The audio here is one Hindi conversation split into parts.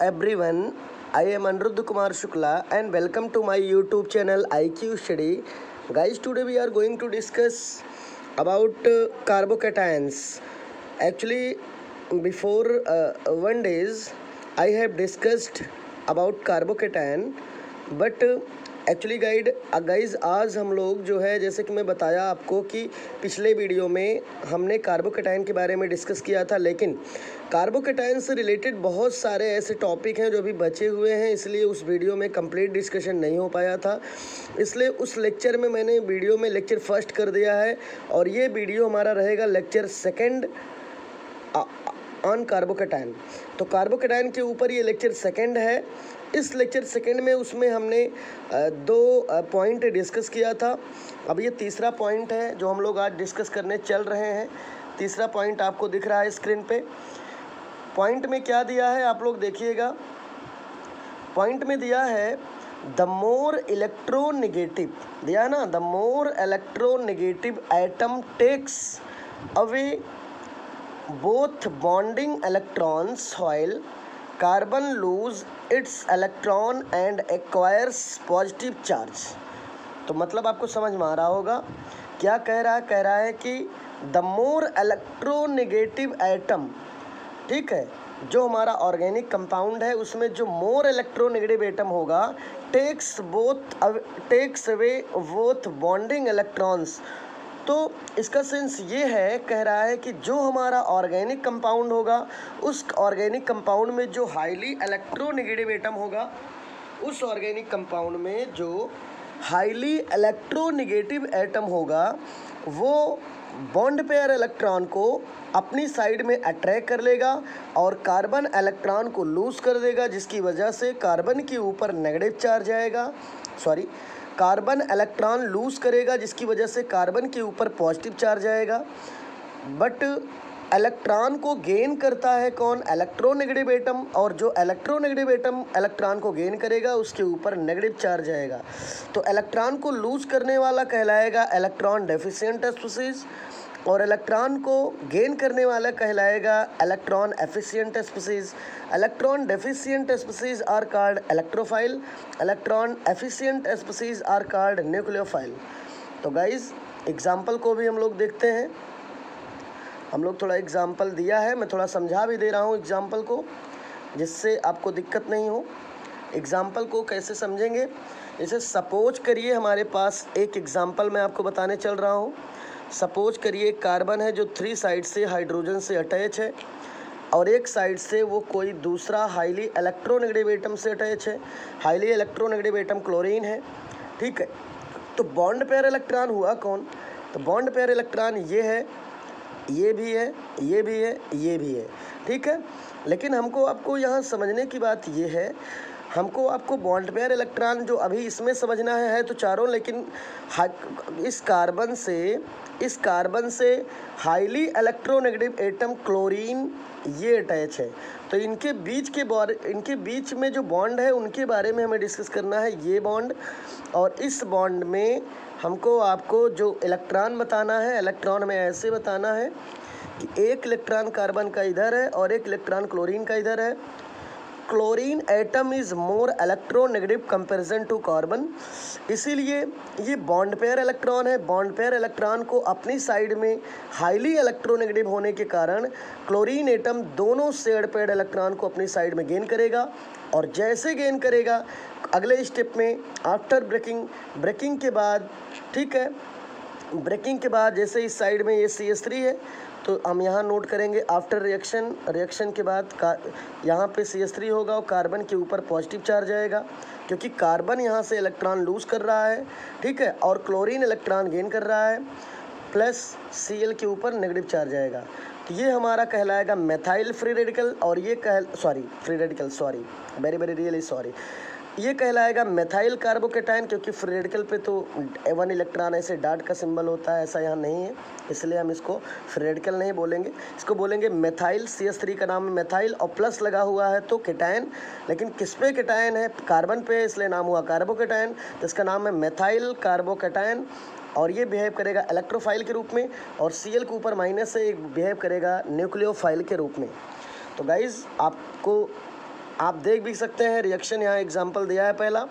everyone, I am Aniruddha Kumar Shukla and welcome to my YouTube channel IQ Study. Guys, today we are going to discuss about carbocations. Actually, before 1 days, I have discussed about carbocation, but actually guys आज हम लोग जो है, जैसे कि मैं बताया आपको कि पिछले वीडियो में हमने कार्बोकेटाइन के बारे में डिस्कस किया था, लेकिन कार्बोकेटाइन से रिलेटेड बहुत सारे ऐसे टॉपिक हैं जो अभी बचे हुए हैं, इसलिए उस वीडियो में कंप्लीट डिस्कशन नहीं हो पाया था। इसलिए उस लेक्चर में मैंने वीडियो में लेक्चर फर्स्ट कर दिया है और ये वीडियो हमारा रहेगा लेक्चर सेकेंड ऑन कार्बोकेटाइन। तो कार्बोकेटाइन के ऊपर ये लेक्चर सेकेंड है। इस लेक्चर सेकेंड में उसमें हमने 2 पॉइंट डिस्कस किया था। अब ये तीसरा पॉइंट है जो हम लोग आज डिस्कस करने चल रहे हैं। तीसरा पॉइंट आपको दिख रहा है स्क्रीन पे। पॉइंट में क्या दिया है आप लोग देखिएगा। पॉइंट में दिया है द मोर इलेक्ट्रोनेगेटिव, दिया ना, the more electronegative atom takes away both bonding electrons while carbon lose its electron and acquires positive charge। तो मतलब आपको समझ में आ रहा होगा क्या कह रहा है कि द मोर इलेक्ट्रोनेगेटिव एटम, ठीक है, जो हमारा ऑर्गेनिक कंपाउंड है उसमें जो मोर इलेक्ट्रोनेगेटिव एटम होगा takes away both bonding electrons. तो इसका सेंस ये है, कह रहा है कि जो हमारा ऑर्गेनिक कंपाउंड होगा उस ऑर्गेनिक कंपाउंड में जो हाईली इलेक्ट्रोनेगेटिव एटम होगा, उस ऑर्गेनिक कंपाउंड में जो हाईली इलेक्ट्रोनेगेटिव एटम होगा वो बॉन्ड पेयर इलेक्ट्रॉन को अपनी साइड में अट्रैक्ट कर लेगा और कार्बन इलेक्ट्रॉन को लूज कर देगा, जिसकी वजह से कार्बन के ऊपर नेगेटिव चार्ज आएगा, कार्बन इलेक्ट्रॉन लूज करेगा जिसकी वजह से कार्बन के ऊपर पॉजिटिव चार्ज आएगा। बट इलेक्ट्रॉन को गेन करता है कौन? Electronegative atom. और जो इलेक्ट्रोनेगेटिव एटम इलेक्ट्रॉन को गेन करेगा उसके ऊपर नेगेटिव चार्ज आएगा। तो इलेक्ट्रॉन को लूज करने वाला कहलाएगा इलेक्ट्रॉन डेफिशिएंट स्पीशीज और इलेक्ट्रॉन को गेन करने वाला कहलाएगा electron efficient species. Electron deficient species are called electrophile, electron efficient species are called nucleophile. तो गाइज एग्जाम्पल को भी हम लोग देखते हैं। हम लोग थोड़ा एग्जाम्पल दिया है, मैं थोड़ा समझा भी दे रहा हूँ एग्जाम्पल को, जिससे आपको दिक्कत नहीं हो। एग्जाम्पल को कैसे समझेंगे, जैसे सपोज करिए हमारे पास एक एग्जाम्पल मैं आपको बताने चल रहा हूँ। सपोज करिए कार्बन है जो 3 साइड से हाइड्रोजन से अटैच है और एक साइड से वो कोई दूसरा हाईली इलेक्ट्रोनेगेटिव एटम से अटैच है। हाईली इलेक्ट्रोनेगेटिव एटम क्लोरीन है, ठीक है। तो बॉन्ड पेयर इलेक्ट्रॉन हुआ कौन? तो बॉन्ड पेयर इलेक्ट्रॉन ये है, ये भी है, ये भी है, ये भी है, ठीक है। लेकिन हमको आपको यहाँ समझने की बात ये है, हमको आपको बॉन्ड पेयर इलेक्ट्रॉन जो अभी इसमें समझना है तो चारों, लेकिन इस कार्बन से हाईली इलेक्ट्रोनेगेटिव एटम क्लोरीन ये अटैच है। तो इनके बीच में जो बॉन्ड है उनके बारे में हमें डिस्कस करना है, ये बॉन्ड। और इस बॉन्ड में हमको आपको जो इलेक्ट्रॉन बताना है, इलेक्ट्रॉन हमें ऐसे बताना है कि एक इलेक्ट्रॉन कार्बन का इधर है और एक इलेक्ट्रॉन क्लोरीन का इधर है। Chlorine atom is more electronegative comparison to carbon, इसीलिए ये बॉन्ड पेयर इलेक्ट्रॉन है। बॉन्ड पेयर इलेक्ट्रॉन को अपनी साइड में हाईली इलेक्ट्रोनेगेटिव होने के कारण क्लोरीन एटम दोनों शेयर्ड पेयर इलेक्ट्रॉन को अपनी साइड में गेन करेगा। और जैसे गेन करेगा अगले स्टेप में आफ्टर ब्रेकिंग के बाद, ठीक है, ब्रेकिंग के बाद जैसे इस साइड में ये CH3 है तो हम यहाँ नोट करेंगे आफ्टर रिएक्शन के बाद यहाँ पे CH3 होगा और कार्बन के ऊपर पॉजिटिव चार्ज आएगा क्योंकि कार्बन यहाँ से इलेक्ट्रॉन लूज कर रहा है, ठीक है, और क्लोरीन इलेक्ट्रॉन गेन कर रहा है, प्लस Cl के ऊपर नेगेटिव चार्ज आएगा। तो ये हमारा कहलाएगा मेथाइल फ्री रेडिकल और ये ये कहलाएगा मेथाइल कार्बोकेटाइन, क्योंकि फ्री रेडिकल पे तो 1 इलेक्ट्रॉन ऐसे डॉट का सिंबल होता है, ऐसा यहाँ नहीं है, इसलिए हम इसको फ्री रेडिकल नहीं बोलेंगे, इसको बोलेंगे मेथाइल। CH3 का नाम है मेथाइल और प्लस लगा हुआ है तो केटायन, लेकिन किस पे केटायन है? कार्बन पे, इसलिए नाम हुआ कार्बोकेटाइन। तो इसका नाम है मेथाइल कार्बोकेटाइन और ये बिहेव करेगा इलेक्ट्रोफाइल के रूप में और Cl के ऊपर माइनस से बिहेव करेगा न्यूक्लियोफाइल के रूप में। तो गाइज़ आपको आप देख भी सकते हैं रिएक्शन, यहाँ एग्जांपल दिया है पहला,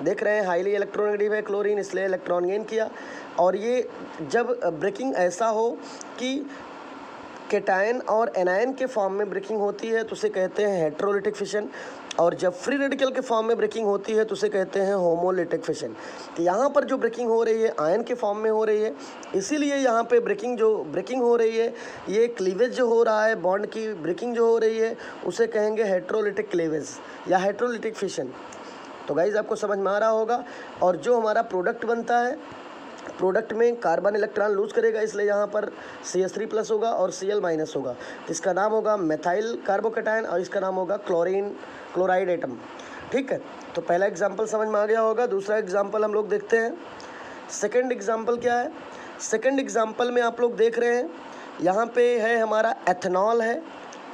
देख रहे हैं हाईली इलेक्ट्रोनेगेटिव है क्लोरीन, इसलिए इलेक्ट्रॉन गेन किया। और ये जब ब्रेकिंग ऐसा हो कि केटायन और एनायन के फॉर्म में ब्रेकिंग होती है तो उसे कहते हैं हेटेरोलिटिक फिशन, और जब फ्री रेडिकल के फॉर्म में ब्रेकिंग होती है तो उसे कहते हैं होमोलिटिक फिशन। तो यहाँ पर जो ब्रेकिंग हो रही है आयन के फॉर्म में हो रही है, इसीलिए यहाँ पे ब्रेकिंग हो रही है, ये क्लीवेज जो हो रहा है, बॉन्ड की ब्रेकिंग जो हो रही है, उसे कहेंगे हेटेरोलिटिक क्लीवेज या हेटेरोलिटिक फिशन। तो गाइज आपको समझ में आ रहा होगा। और जो हमारा प्रोडक्ट बनता है, प्रोडक्ट में कार्बन इलेक्ट्रॉन लूज करेगा, इसलिए यहाँ पर CH3+ होगा और Cl- होगा। इसका नाम होगा मेथाइल कार्बोकेटायन और इसका नाम होगा क्लोराइड एटम। ठीक है, तो पहला एग्जांपल समझ में आ गया होगा। दूसरा एग्जांपल हम लोग देखते हैं। सेकंड एग्जांपल क्या है? सेकंड एग्जांपल में आप लोग देख रहे हैं यहाँ पे है हमारा एथेनॉल है।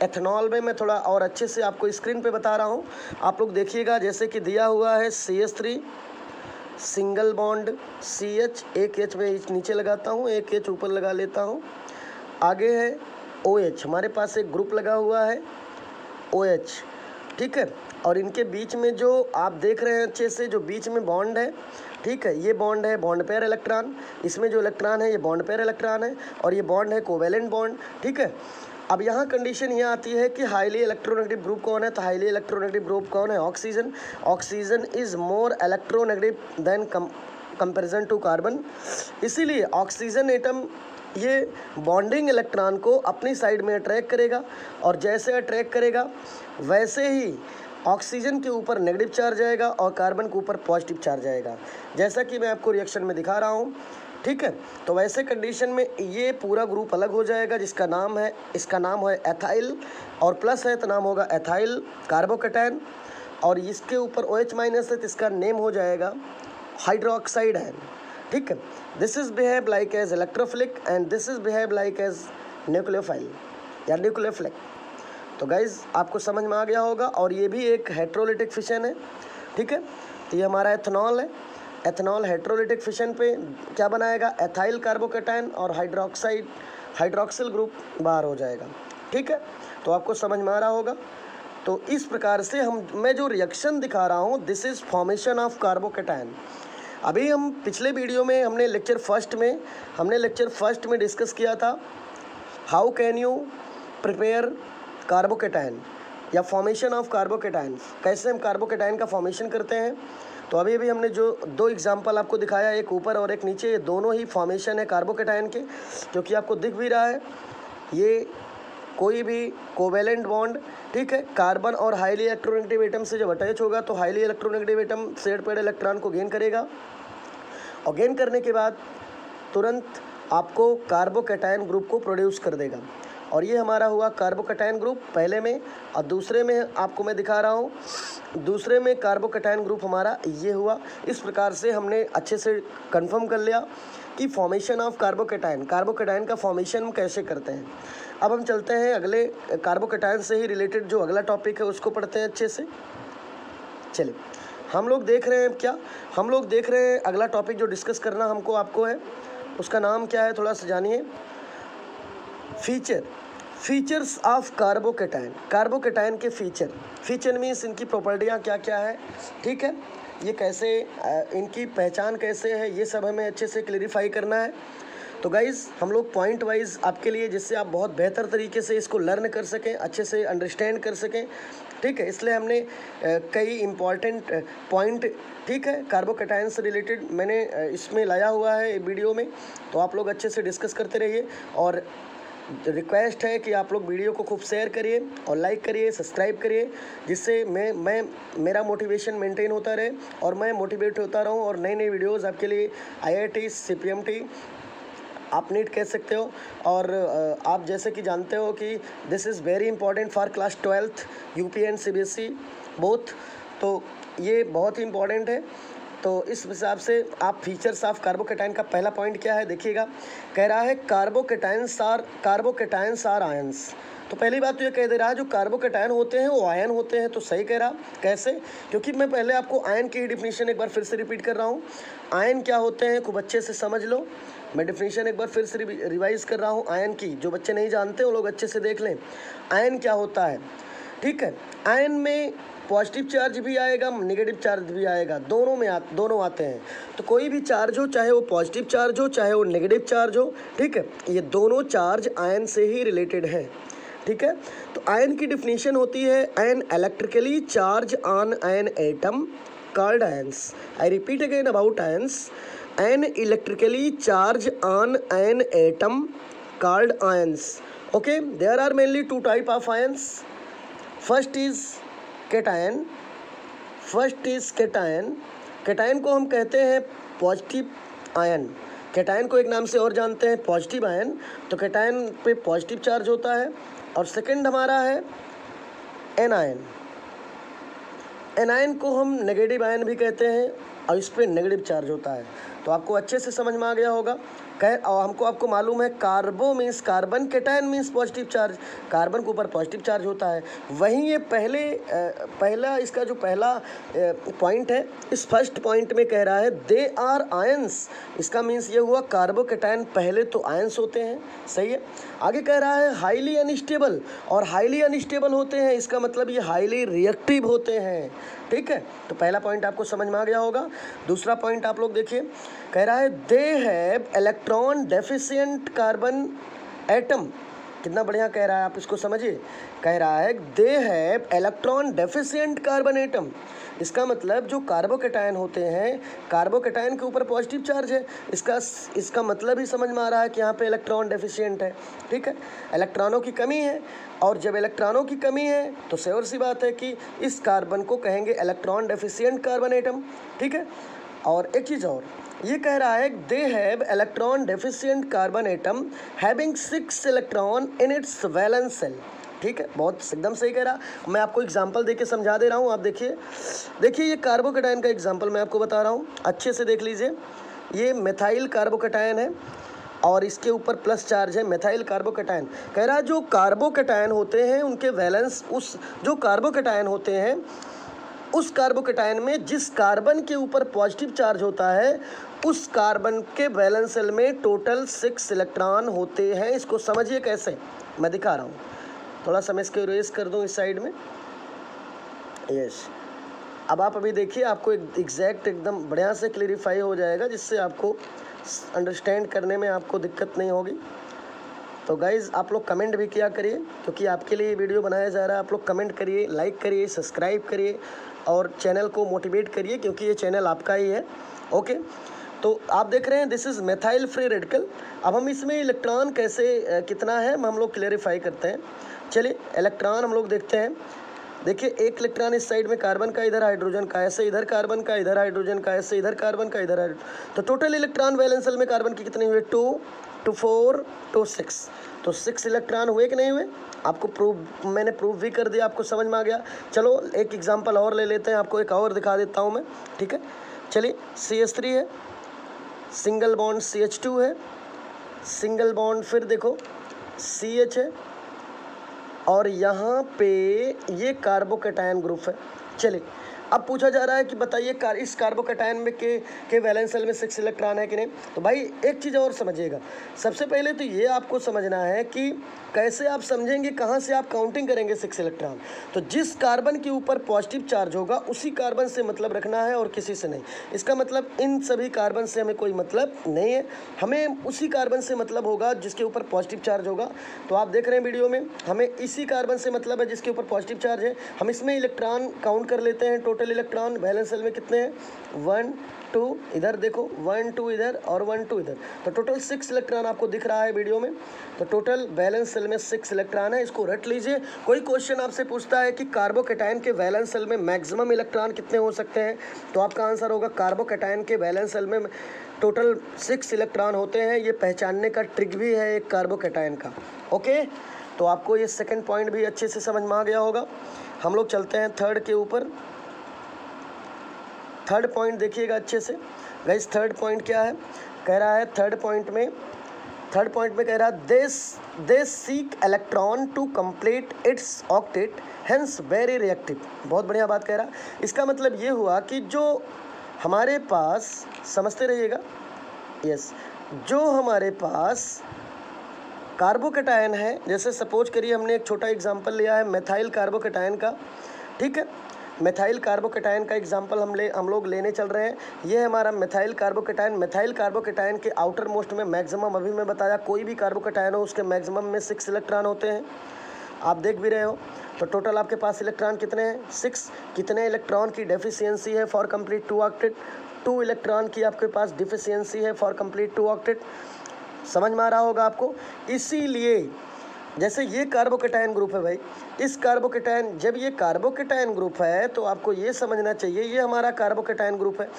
एथेनॉल में मैं थोड़ा और अच्छे से आपको स्क्रीन पे बता रहा हूँ, आप लोग देखिएगा। जैसे कि दिया हुआ है CH3 सिंगल बॉन्ड CH, एक H में नीचे लगाता हूँ, एक H ऊपर लगा लेता हूँ। आगे है OH, हमारे पास एक ग्रुप लगा हुआ है OH। ठीक है, और इनके बीच में जो आप देख रहे हैं अच्छे से, जो बीच में बॉन्ड है, ठीक है, ये बॉन्ड है बॉन्ड पेयर इलेक्ट्रॉन, इसमें जो इलेक्ट्रॉन है ये बॉन्ड पेयर इलेक्ट्रॉन है, और ये बॉन्ड है कोवेलेंट बॉन्ड। ठीक है, अब यहाँ कंडीशन ये आती है कि हाईली इलेक्ट्रोनेगेटिव ग्रुप कौन है, तो हाईली इलेक्ट्रोनेगेटिव ग्रुप कौन है? Oxygen. Oxygen is more electronegative than comparison to carbon. इसीलिए ऑक्सीजन एटम ये बॉन्डिंग इलेक्ट्रॉन को अपनी साइड में अट्रैक्ट करेगा, और जैसे अट्रैक्ट करेगा वैसे ही ऑक्सीजन के ऊपर नेगेटिव चार्ज आएगा और कार्बन के ऊपर पॉजिटिव चार्ज आएगा, जैसा कि मैं आपको रिएक्शन में दिखा रहा हूँ। ठीक है, तो वैसे कंडीशन में ये पूरा ग्रुप अलग हो जाएगा, जिसका नाम है, इसका नाम है एथाइल, और प्लस है तो नाम होगा एथाइल कार्बोकेटायन, और इसके ऊपर OH- है तो इसका नेम हो जाएगा हाइड्रोक्साइड है। ठीक है, this is behave like as electrophilic and this is behave like as nucleophile या न्यूक्लियोफिलिक। तो गाइज आपको समझ में आ गया होगा। और ये भी एक हेटेरोलिटिक फिशन है। ठीक है, तो ये हमारा एथेनॉल है। एथेनॉल हेटेरोलिटिक फिशन पे क्या बनाएगा? एथाइल कार्बोकेटायन और हाइड्रोक्सिल ग्रुप बाहर हो जाएगा। ठीक है, तो आपको समझ में आ रहा होगा। तो इस प्रकार से मैं जो रिएक्शन दिखा रहा हूँ, this is formation of carbocation. अभी हम पिछले वीडियो में हमने लेक्चर फर्स्ट में डिस्कस किया था how can you prepare carbocation या फॉर्मेशन ऑफ कार्बोकेटायन, कैसे हम कार्बोकेटायन का फॉर्मेशन करते हैं। तो अभी हमने जो दो एग्जाम्पल आपको दिखाया, एक ऊपर और एक नीचे, ये दोनों ही फॉर्मेशन है कार्बोकेटायन के, क्योंकि आपको दिख भी रहा है ये कोई भी कोवेलेंट बॉन्ड, ठीक है, कार्बन और हाईली इलेक्ट्रोनेगेटिव एटम से जब अटैच होगा तो highly electronegative atom shared pair electron को गेन करेगा, और गेन करने के बाद तुरंत आपको कार्बोकेटायन ग्रुप को प्रोड्यूस कर देगा। और ये हमारा हुआ कार्बोकेटायन ग्रुप पहले में, और दूसरे में आपको मैं दिखा रहा हूँ, दूसरे में कार्बोकेटायन ग्रुप हमारा ये हुआ। इस प्रकार से हमने अच्छे से कंफर्म कर लिया कि फॉर्मेशन ऑफ कार्बोकेटायन का फॉर्मेशन हम कैसे करते हैं। अब हम चलते हैं अगले कार्बोकेटायन से ही रिलेटेड जो अगला टॉपिक है उसको पढ़ते हैं अच्छे से। चलिए, हम लोग देख रहे हैं अगला टॉपिक जो डिस्कस करना हमको आपको है, उसका नाम क्या है, थोड़ा सा जानिए। फीचर्स ऑफ कार्बोकेटायन के फीचर मीन्स इनकी प्रॉपर्टियाँ क्या क्या है। ठीक है, ये कैसे, इनकी पहचान कैसे है, ये सब हमें अच्छे से क्लेरिफाई करना है। तो गाइज़ हम लोग पॉइंट वाइज आपके लिए, जिससे आप बहुत बेहतर तरीके से इसको लर्न कर सकें, अच्छे से अंडरस्टैंड कर सकें। ठीक है, इसलिए हमने कई इम्पॉर्टेंट पॉइंट, ठीक है, कार्बोकेटायन से रिलेटेड मैंने इसमें लाया हुआ है वीडियो में, तो आप लोग अच्छे से डिस्कस करते रहिए। और रिक्वेस्ट है कि आप लोग वीडियो को खूब शेयर करिए और लाइक करिए, सब्सक्राइब करिए, जिससे मेरा मोटिवेशन मेंटेन होता रहे और मैं मोटिवेट होता रहूं, और नई नई वीडियोस आपके लिए IIT CPMT आप नीट कह सकते हो। और आप जैसे कि जानते हो कि this is very important for class 12th UP and CBSE both, तो ये बहुत ही इंपॉर्टेंट है। तो इस हिसाब से आप फीचर्स ऑफ कार्बोकेटायन का पहला पॉइंट क्या है देखिएगा, कह रहा है कार्बोकेटायंस आर आयंस। तो पहली बात तो ये कह दे रहा है जो कार्बोकेटायन होते हैं वो आयन होते हैं। तो सही कह रहा, कैसे? क्योंकि मैं पहले आपको आयन की ही डिफिनीशन एक बार फिर से रिपीट कर रहा हूँ। आयन क्या होते हैं खूब अच्छे से समझ लो, मैं डिफिनीशन एक बार फिर से रिवाइज कर रहा हूँ आयन की, जो बच्चे नहीं जानते वो लोग अच्छे से देख लें आयन क्या होता है। ठीक है, आयन में पॉजिटिव चार्ज भी आएगा, नेगेटिव चार्ज भी आएगा, दोनों आते हैं। तो कोई भी चार्ज हो, चाहे वो पॉजिटिव चार्ज हो चाहे वो नेगेटिव चार्ज हो, ठीक है, ये दोनों चार्ज आयन से ही रिलेटेड है, ठीक है। तो आयन की डिफिनीशन होती है an electrically charge on an atom called ions. I repeat again about ions, an electrically charge on an atom called ions. Okay, there are mainly two type of ions. First is cation. cation को हम कहते हैं पॉजिटिव आयन। कैटायन को एक नाम से और जानते हैं पॉजिटिव आयन। तो कैटायन पे पॉजिटिव चार्ज होता है। और सेकंड हमारा है एनायन। एनायन को हम नेगेटिव आयन भी कहते हैं और इस पर नेगेटिव चार्ज होता है। तो आपको अच्छे से समझ में आ गया होगा। और आपको मालूम है carbo means carbon, cation means positive charge, carbon के ऊपर पॉजिटिव चार्ज होता है। वहीं ये पहला इसका जो पहला पॉइंट है, इस फर्स्ट पॉइंट में कह रहा है दे आर आयंस। इसका मीन्स ये हुआ कार्बो कैटायन पहले तो आयंस होते हैं, सही है। आगे कह रहा है हाईली अनस्टेबल, और हाईली अनस्टेबल होते हैं, इसका मतलब ये हाईली रिएक्टिव होते हैं, ठीक है। तो पहला पॉइंट आपको समझ में आ गया होगा। दूसरा पॉइंट आप लोग देखिए, कह रहा है they have electron deficient carbon atom. कितना बढ़िया कह रहा है, आप इसको समझिए। कह रहा है they have electron deficient carbon atom. इसका मतलब जो कार्बोकैटायन होते हैं, कार्बोकैटायन के ऊपर पॉजिटिव चार्ज है, इसका मतलब ही समझ में आ रहा है कि यहाँ पे इलेक्ट्रॉन डेफिशिएंट है, ठीक है, इलेक्ट्रॉनों की कमी है। और जब इलेक्ट्रॉनों की कमी है तो श्योर सी बात है कि इस कार्बन को कहेंगे इलेक्ट्रॉन डेफिशिएंट कार्बन एटम, ठीक है। और एक चीज़ और ये कह रहा है they have electron deficient carbon atom having 6 electron in its valence shell, ठीक है। बहुत एकदम सही कह रहा। मैं आपको एग्जांपल देके समझा दे रहा हूँ। आप देखिए ये कार्बोकैटायन का एग्जांपल मैं आपको बता रहा हूँ, अच्छे से देख लीजिए। ये मेथाइल कार्बोकैटायन है और इसके ऊपर प्लस चार्ज है, मेथाइल कार्बोकैटायन। कह रहा है जो कार्बोकैटायन होते हैं उनके वैलेंस, जो कार्बोकैटायन होते हैं उस कार्बोकैटायन में जिस कार्बन के ऊपर पॉजिटिव चार्ज होता है उस कार्बन के वैलेंस शेल में टोटल 6 इलेक्ट्रॉन होते हैं। इसको समझिए कैसे, मैं दिखा रहा हूँ। थोड़ा सा मैं इसको इरेज कर दूँ इस साइड में, यस। अब आप अभी देखिए, आपको एग्जैक्ट एकदम बढ़िया से क्लियरिफाई हो जाएगा, जिससे आपको अंडरस्टैंड करने में आपको दिक्कत नहीं होगी। तो गाइज़ आप लोग कमेंट भी किया करिए, क्योंकि आपके लिए वीडियो बनाया जा रहा है। आप लोग कमेंट करिए, लाइक करिए, सब्सक्राइब करिए और चैनल को मोटिवेट करिए, क्योंकि ये चैनल आपका ही है, ओके। तो आप देख रहे हैं this is methyl free radical. अब हम इसमें इलेक्ट्रॉन कैसे कितना है हम लोग क्लेरिफाई करते हैं। चलिए इलेक्ट्रॉन हम लोग देखते हैं। देखिए एक इलेक्ट्रॉन इस साइड में कार्बन का, इधर हाइड्रोजन का, ऐसे इधर कार्बन का, इधर हाइड्रोजन का, ऐसे इधर कार्बन का, इधर हाइड्रोजन। तो टोटल इलेक्ट्रॉन वैलेंस शेल में कार्बन की कितने हुए, 2, 2, 4, 2, 6। तो 6 इलेक्ट्रॉन हुए कि नहीं हुए, आपको मैंने प्रूव भी कर दिया, आपको समझ में आ गया। चलो एक एग्जांपल और ले लेते हैं, आपको एक और दिखा देता हूँ मैं, ठीक है। चलिए CH3 है, सिंगल बॉन्ड CH2 है, सिंगल बॉन्ड फिर देखो CH है, और यहाँ पे ये कार्बोकैटायन ग्रुप है। चलिए अब पूछा जा रहा है कि बताइए इस कार्बोकैटायन में के वैलेंस शेल में 6 इलेक्ट्रॉन है कि नहीं। तो भाई एक चीज़ और समझिएगा। सबसे पहले तो ये आपको समझना है कि कैसे आप समझेंगे, कहाँ से आप काउंटिंग करेंगे 6 इलेक्ट्रॉन। तो जिस कार्बन के ऊपर पॉजिटिव चार्ज होगा उसी कार्बन से मतलब रखना है और किसी से नहीं। इसका मतलब इन सभी कार्बन से हमें कोई मतलब नहीं है, हमें उसी कार्बन से मतलब होगा जिसके ऊपर पॉजिटिव चार्ज होगा। तो आप देख रहे हैं वीडियो में, हमें इसी कार्बन से मतलब है जिसके ऊपर पॉजिटिव चार्ज है। हम इसमें इलेक्ट्रॉन काउंट कर लेते हैं। टोटल इलेक्ट्रॉन वैलेंस शेल में कितने हैं, 1, 2, इधर देखो 1, 2 इधर और 1, 2 इधर। तो टोटल 6 इलेक्ट्रॉन आपको दिख रहा है वीडियो में। तो टोटल वैलेंस शेल में 6 इलेक्ट्रॉन है, इसको रट लीजिए। कोई क्वेश्चन आपसे पूछता है कि कार्बोकैटायन के वैलेंस शेल में मैक्सिमम इलेक्ट्रॉन कितने हो सकते हैं, तो आपका आंसर होगा कार्बोकैटायन के वैलेंस शेल में टोटल 6 इलेक्ट्रॉन होते हैं। ये पहचानने का ट्रिक भी है एक कार्बोकैटायन का, ओके। तो आपको ये सेकंड पॉइंट भी अच्छे से समझ में आ गया होगा। हम लोग चलते हैं थर्ड के ऊपर। थर्ड पॉइंट देखिएगा अच्छे से गाइस। थर्ड पॉइंट क्या है, कह रहा है थर्ड पॉइंट में कह रहा है they seek electron to complete its octet hence very reactive. बहुत बढ़िया बात कह रहा। इसका मतलब ये हुआ कि जो हमारे पास, समझते रहिएगा, यस, जो हमारे पास कार्बोकैटायन है, जैसे सपोज करिए हमने एक छोटा एग्जांपल लिया है मेथाइल कार्बोकैटायन का, ठीक है। मेथाइल कार्बोकेटायन का एग्जांपल हम लोग लेने चल रहे हैं। ये है हमारा मेथाइल कार्बोकेटायन। मेथाइल कार्बोकेटायन के आउटर मोस्ट में मैक्सिमम, अभी मैं बताया, कोई भी कार्बोकेटायन हो उसके मैक्सिमम में 6 इलेक्ट्रॉन होते हैं, आप देख भी रहे हो। तो टोटल आपके पास इलेक्ट्रॉन कितने हैं? 6। कितने इलेक्ट्रॉन की डेफिशिएंसी है फॉर कंप्लीट 2 ऑक्टेट? 2 इलेक्ट्रॉन की आपके पास डिफिशियंसी है फॉर कंप्लीट 2 ऑक्टेट। समझ में आ रहा होगा आपको। इसीलिए जैसे ये कार्बोकेटायन ग्रुप है भाई, इस कार्बोकेटायन, जब ये कार्बोकेटायन ग्रुप है तो आपको ये समझना चाहिए ये हमारा कार्बोकेटायन ग्रुप है।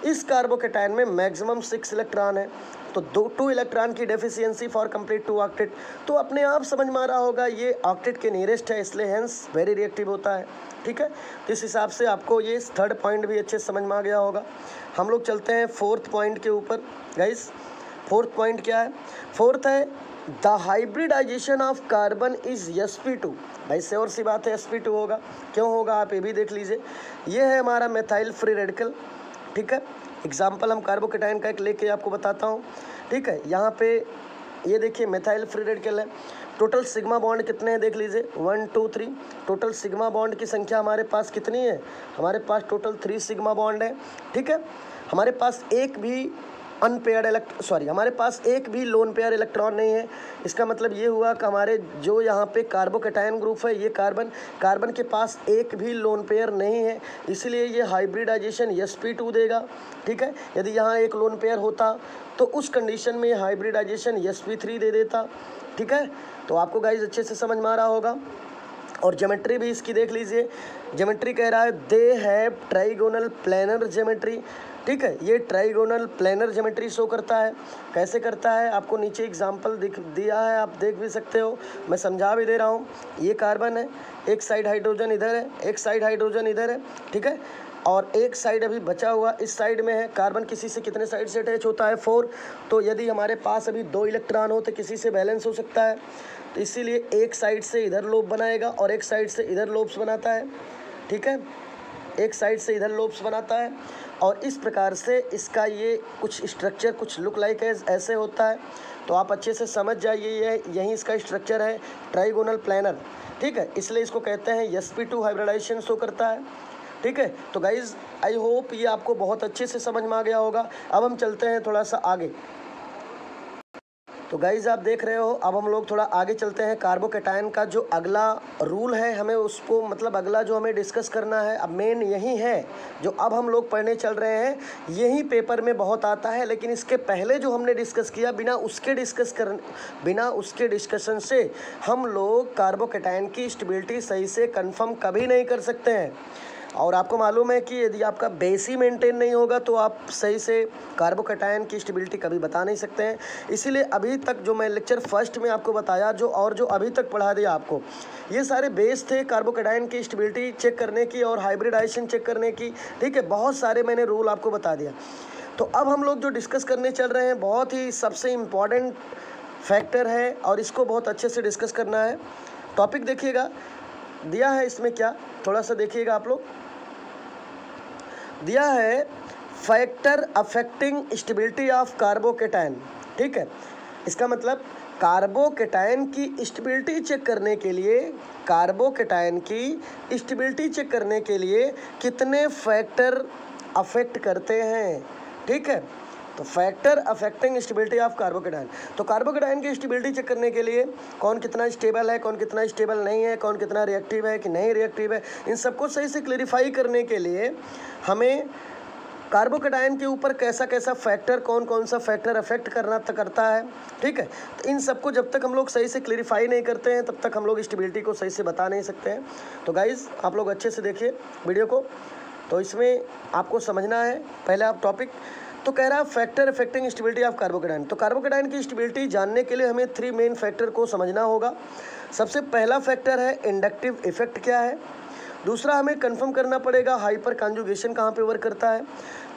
इस कार्बोकेटायन में मैक्सिमम 6 इलेक्ट्रॉन है, तो 2 इलेक्ट्रॉन की डेफिशिएंसी फॉर कंप्लीट 2 ऑक्टेट। तो अपने आप समझ में आ रहा होगा ये ऑक्टेट के नियरेस्ट है, इसलिए हेंस वेरी रिएक्टिव होता है। ठीक है, तो इस हिसाब से आपको ये थर्ड पॉइंट भी अच्छे से समझ में आ गया होगा। हम लोग चलते हैं फोर्थ पॉइंट के ऊपर। गाइस, फोर्थ पॉइंट क्या है? फोर्थ है the hybridization of carbon is sp2। भाई श्योर सी बात है sp2 होगा। क्यों होगा आप ये भी देख लीजिए। ये है हमारा मेथाइल फ्री रेडिकल। ठीक है, एग्जाम्पल हम कार्बोकेटायन का एक लेके आपको बताता हूँ। ठीक है, यहाँ पे ये देखिए मेथाइल फ्री रेडिकल है। टोटल सिग्मा बॉन्ड कितने हैं देख लीजिए, 1 2 3। टोटल सिग्मा बॉन्ड की संख्या हमारे पास कितनी है? हमारे पास टोटल 3 सिग्मा बॉन्ड है। ठीक है, हमारे पास एक भी हमारे पास एक भी लोन पेयर इलेक्ट्रॉन नहीं है। इसका मतलब ये हुआ कि हमारे जो यहाँ पे कार्बोकेटायन ग्रुप है, ये कार्बन के पास एक भी लोन पेयर नहीं है, इसलिए ये हाइब्रिडाइजेशन sp2 देगा। ठीक है, यदि यहाँ एक लोन पेयर होता तो उस कंडीशन में ये हाइब्रिडाइजेशन sp3 दे देता। ठीक है, तो आपको गाइज अच्छे से समझ में आ रहा होगा। और ज्योमेट्री भी इसकी देख लीजिए। ज्योमेट्री कह रहा है they have trigonal planar geometry. ठीक है, ये ट्राइगोनल प्लेनर ज्योमेट्री शो करता है। कैसे करता है आपको नीचे एग्जांपल दिया है, आप देख भी सकते हो, मैं समझा भी दे रहा हूँ। ये कार्बन है, एक साइड हाइड्रोजन इधर है, एक साइड हाइड्रोजन इधर है। ठीक है, और एक साइड अभी बचा हुआ इस साइड में है। कार्बन किसी से कितने साइड से अटैच होता है? 4। तो यदि हमारे पास अभी 2 इलेक्ट्रॉन हो तो किसी से बैलेंस हो सकता है, तो इसीलिए एक साइड से इधर लोब बनाएगा और एक साइड से इधर लोब्स बनाता है। ठीक है, एक साइड से इधर लोब्स बनाता है और इस प्रकार से इसका ये कुछ स्ट्रक्चर, कुछ लुक लाइक ऐसे होता है। तो आप अच्छे से समझ जाइए, यही इसका स्ट्रक्चर है, ट्राइगोनल प्लेनर। ठीक है, इसलिए इसको कहते हैं sp2 हाइब्रिडाइजेशन शो करता है। ठीक है, तो गाइज आई होप ये आपको बहुत अच्छे से समझ में आ गया होगा। अब हम चलते हैं थोड़ा सा आगे। तो गाइज आप देख रहे हो, अब हम लोग थोड़ा आगे चलते हैं। कार्बोकेटायन का जो अगला रूल है, हमें उसको मतलब अगला जो हमें डिस्कस करना है, अब मेन यही है जो अब हम लोग पढ़ने चल रहे हैं। यही पेपर में बहुत आता है, लेकिन इसके पहले जो हमने डिस्कस किया, बिना उसके डिस्कशन से हम लोग कार्बोकेटायन की स्टेबिलिटी सही से कंफर्म कभी नहीं कर सकते हैं। और आपको मालूम है कि यदि आपका बेस ही मेंटेन नहीं होगा तो आप सही से कार्बोकेटायन की स्टेबिलिटी कभी बता नहीं सकते हैं। इसीलिए अभी तक जो मैं लेक्चर फर्स्ट में आपको बताया, जो अभी तक पढ़ा दिया आपको, ये सारे बेस थे कार्बोकेटायन की स्टेबिलिटी चेक करने की और हाइब्रिडाइजेशन चेक करने की। ठीक है, बहुत सारे मैंने रूल आपको बता दिया। तो अब हम लोग जो डिस्कस करने चल रहे हैं, बहुत ही सबसे इम्पॉर्टेंट फैक्टर है और इसको बहुत अच्छे से डिस्कस करना है। टॉपिक देखिएगा, दिया है इसमें क्या, थोड़ा सा देखिएगा आप लोग। दिया है factor affecting stability of carbocation. ठीक है, इसका मतलब कार्बोकेटायन की स्टेबिलिटी चेक करने के लिए, कार्बोकेटायन की स्टेबिलिटी चेक करने के लिए कितने फैक्टर अफेक्ट करते हैं। ठीक है, तो factor affecting stability of carbocation. तो कार्बोकेटायन की स्टेबिलिटी चेक करने के लिए कौन कितना स्टेबल है, कौन कितना स्टेबल नहीं है, कौन कितना रिएक्टिव है कि नहीं रिएक्टिव है, इन सबको सही से क्लैरिफाई करने के लिए हमें कार्बोकेटायन के ऊपर कैसा कैसा फैक्टर, कौन कौन सा फैक्टर अफेक्ट करता है। ठीक है, तो इन सबको जब तक हम लोग सही से क्लैरिफाई नहीं करते हैं तब तक हम लोग स्टेबिलिटी को सही से बता नहीं सकते हैं। तो गाइज़ आप लोग अच्छे से देखिए वीडियो को। तो इसमें आपको समझना है, पहले आप टॉपिक तो कह रहा है factor affecting stability of carbocation. तो कार्बोकेटायन की स्टेबिलिटी जानने के लिए हमें 3 मेन फैक्टर को समझना होगा। सबसे पहला फैक्टर है इंडक्टिव इफेक्ट क्या है। दूसरा हमें कंफर्म करना पड़ेगा हाइपर कॉन्जुगेशन कहाँ पे वर्क करता है।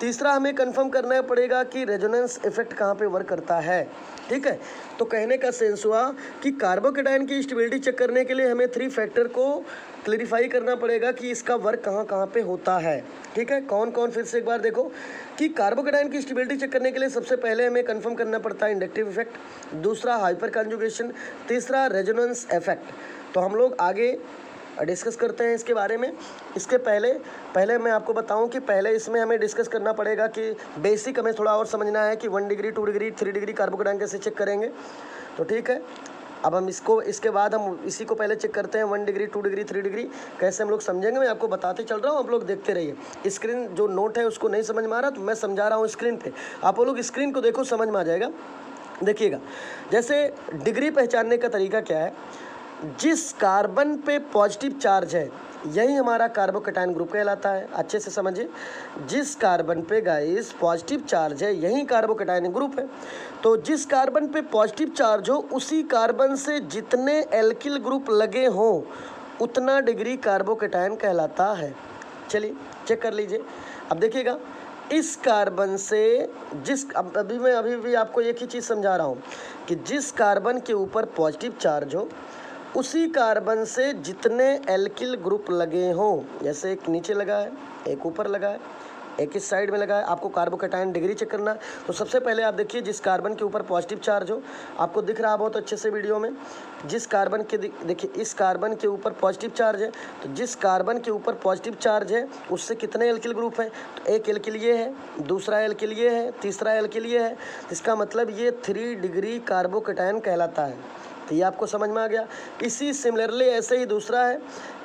तीसरा हमें कंफर्म करना पड़ेगा कि रेजोनेंस इफेक्ट कहाँ पे वर्क करता है। ठीक है, तो कहने का सेंस हुआ कि कार्बोकेटायन की स्टेबिलिटी चेक करने के लिए हमें 3 फैक्टर को क्लैरिफाई करना पड़ेगा कि इसका वर्क कहाँ कहाँ पे होता है। ठीक है, कौन कौन, फिर से एक बार देखो कि कार्बोकेटायन की स्टेबिलिटी चेक करने के लिए सबसे पहले हमें कंफर्म करना पड़ता है इंडक्टिव इफेक्ट, दूसरा हाइपर कॉन्जुगेशन, तीसरा रेजोनेंस इफेक्ट। तो हम लोग आगे डिस्कस करते हैं इसके बारे में। इसके पहले मैं आपको बताऊं कि पहले इसमें हमें डिस्कस करना पड़ेगा कि बेसिक हमें थोड़ा और समझना है कि 1 डिग्री 2 डिग्री 3 डिग्री कार्बोकैटायन कैसे चेक करेंगे। तो ठीक है, अब हम इसके बाद हम इसी को पहले चेक करते हैं 1 डिग्री 2 डिग्री 3 डिग्री कैसे हम लोग समझेंगे। मैं आपको बताते चल रहा हूँ, आप लोग देखते रहिए। स्क्रीन जो नोट है उसको नहीं समझ में आ रहा तो मैं समझा रहा हूँ स्क्रीन पे, आप लोग स्क्रीन को देखो, समझ में आ जाएगा। देखिएगा, जैसे डिग्री पहचानने का तरीका क्या है, जिस कार्बन पे पॉजिटिव चार्ज है यही हमारा कार्बोकैटायन ग्रुप कहलाता है। अच्छे से समझिए, जिस कार्बन पे गाइस पॉजिटिव चार्ज है यही कार्बोकैटायन ग्रुप है। तो जिस कार्बन पे पॉजिटिव चार्ज हो उसी कार्बन से जितने एल्किल ग्रुप लगे हों उतना डिग्री कार्बोकैटायन कहलाता है। चलिए चेक कर लीजिए। अब देखिएगा, इस कार्बन से मैं अभी भी आपको एक ही चीज़ समझा रहा हूँ कि जिस कार्बन के ऊपर पॉजिटिव चार्ज हो उसी कार्बन से जितने एल्किल ग्रुप लगे हों, जैसे एक नीचे लगा है, एक ऊपर लगा है, एक इस साइड में लगा है, आपको कार्बोकैटायन डिग्री चेक करना है। तो सबसे पहले आप देखिए, जिस कार्बन के ऊपर पॉजिटिव चार्ज हो, आपको दिख रहा है बहुत अच्छे से वीडियो में, जिस कार्बन के देखिए इस कार्बन के ऊपर पॉजिटिव चार्ज है, तो जिस कार्बन के ऊपर पॉजिटिव चार्ज है उससे कितने एल्किल ग्रुप है, तो एक एल्किल ये है, दूसरा एल्किल ये है, तीसरा एल्किल ये है। इसका मतलब ये 3 डिग्री कार्बोकैटायन कहलाता है। तो ये आपको समझ में आ गया। इसी सिमिलरली ऐसे ही दूसरा है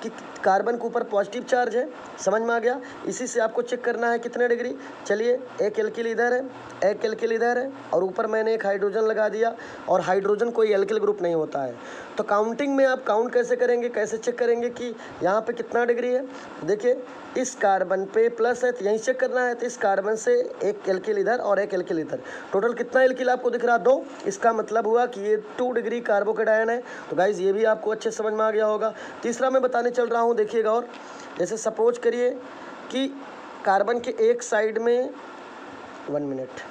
कि कार्बन के ऊपर पॉजिटिव चार्ज है, समझ में आ गया। इसी से आपको चेक करना है कितने डिग्री। चलिए, एक एल्किल इधर है, एक एल्किल इधर है और ऊपर मैंने एक हाइड्रोजन लगा दिया, और हाइड्रोजन कोई एल्किल ग्रुप नहीं होता है। तो काउंटिंग में आप काउंट कैसे करेंगे, कैसे चेक करेंगे कि यहाँ पे कितना डिग्री है। देखिए, इस कार्बन पे प्लस है तो यहीं चेक करना है, तो इस कार्बन से एक एल्किल इधर और एक एल्किल इधर, टोटल कितना एल्किल आपको दिख रहा, 2। इसका मतलब हुआ कि ये 2 डिग्री कार्बोकैटायन है। तो गाइज ये भी आपको अच्छे समझ में आ गया होगा। तीसरा मैं बताने चल रहा हूँ, देखिएगा। और जैसे सपोज करिए कि कार्बन के एक साइड में 1 मिनट,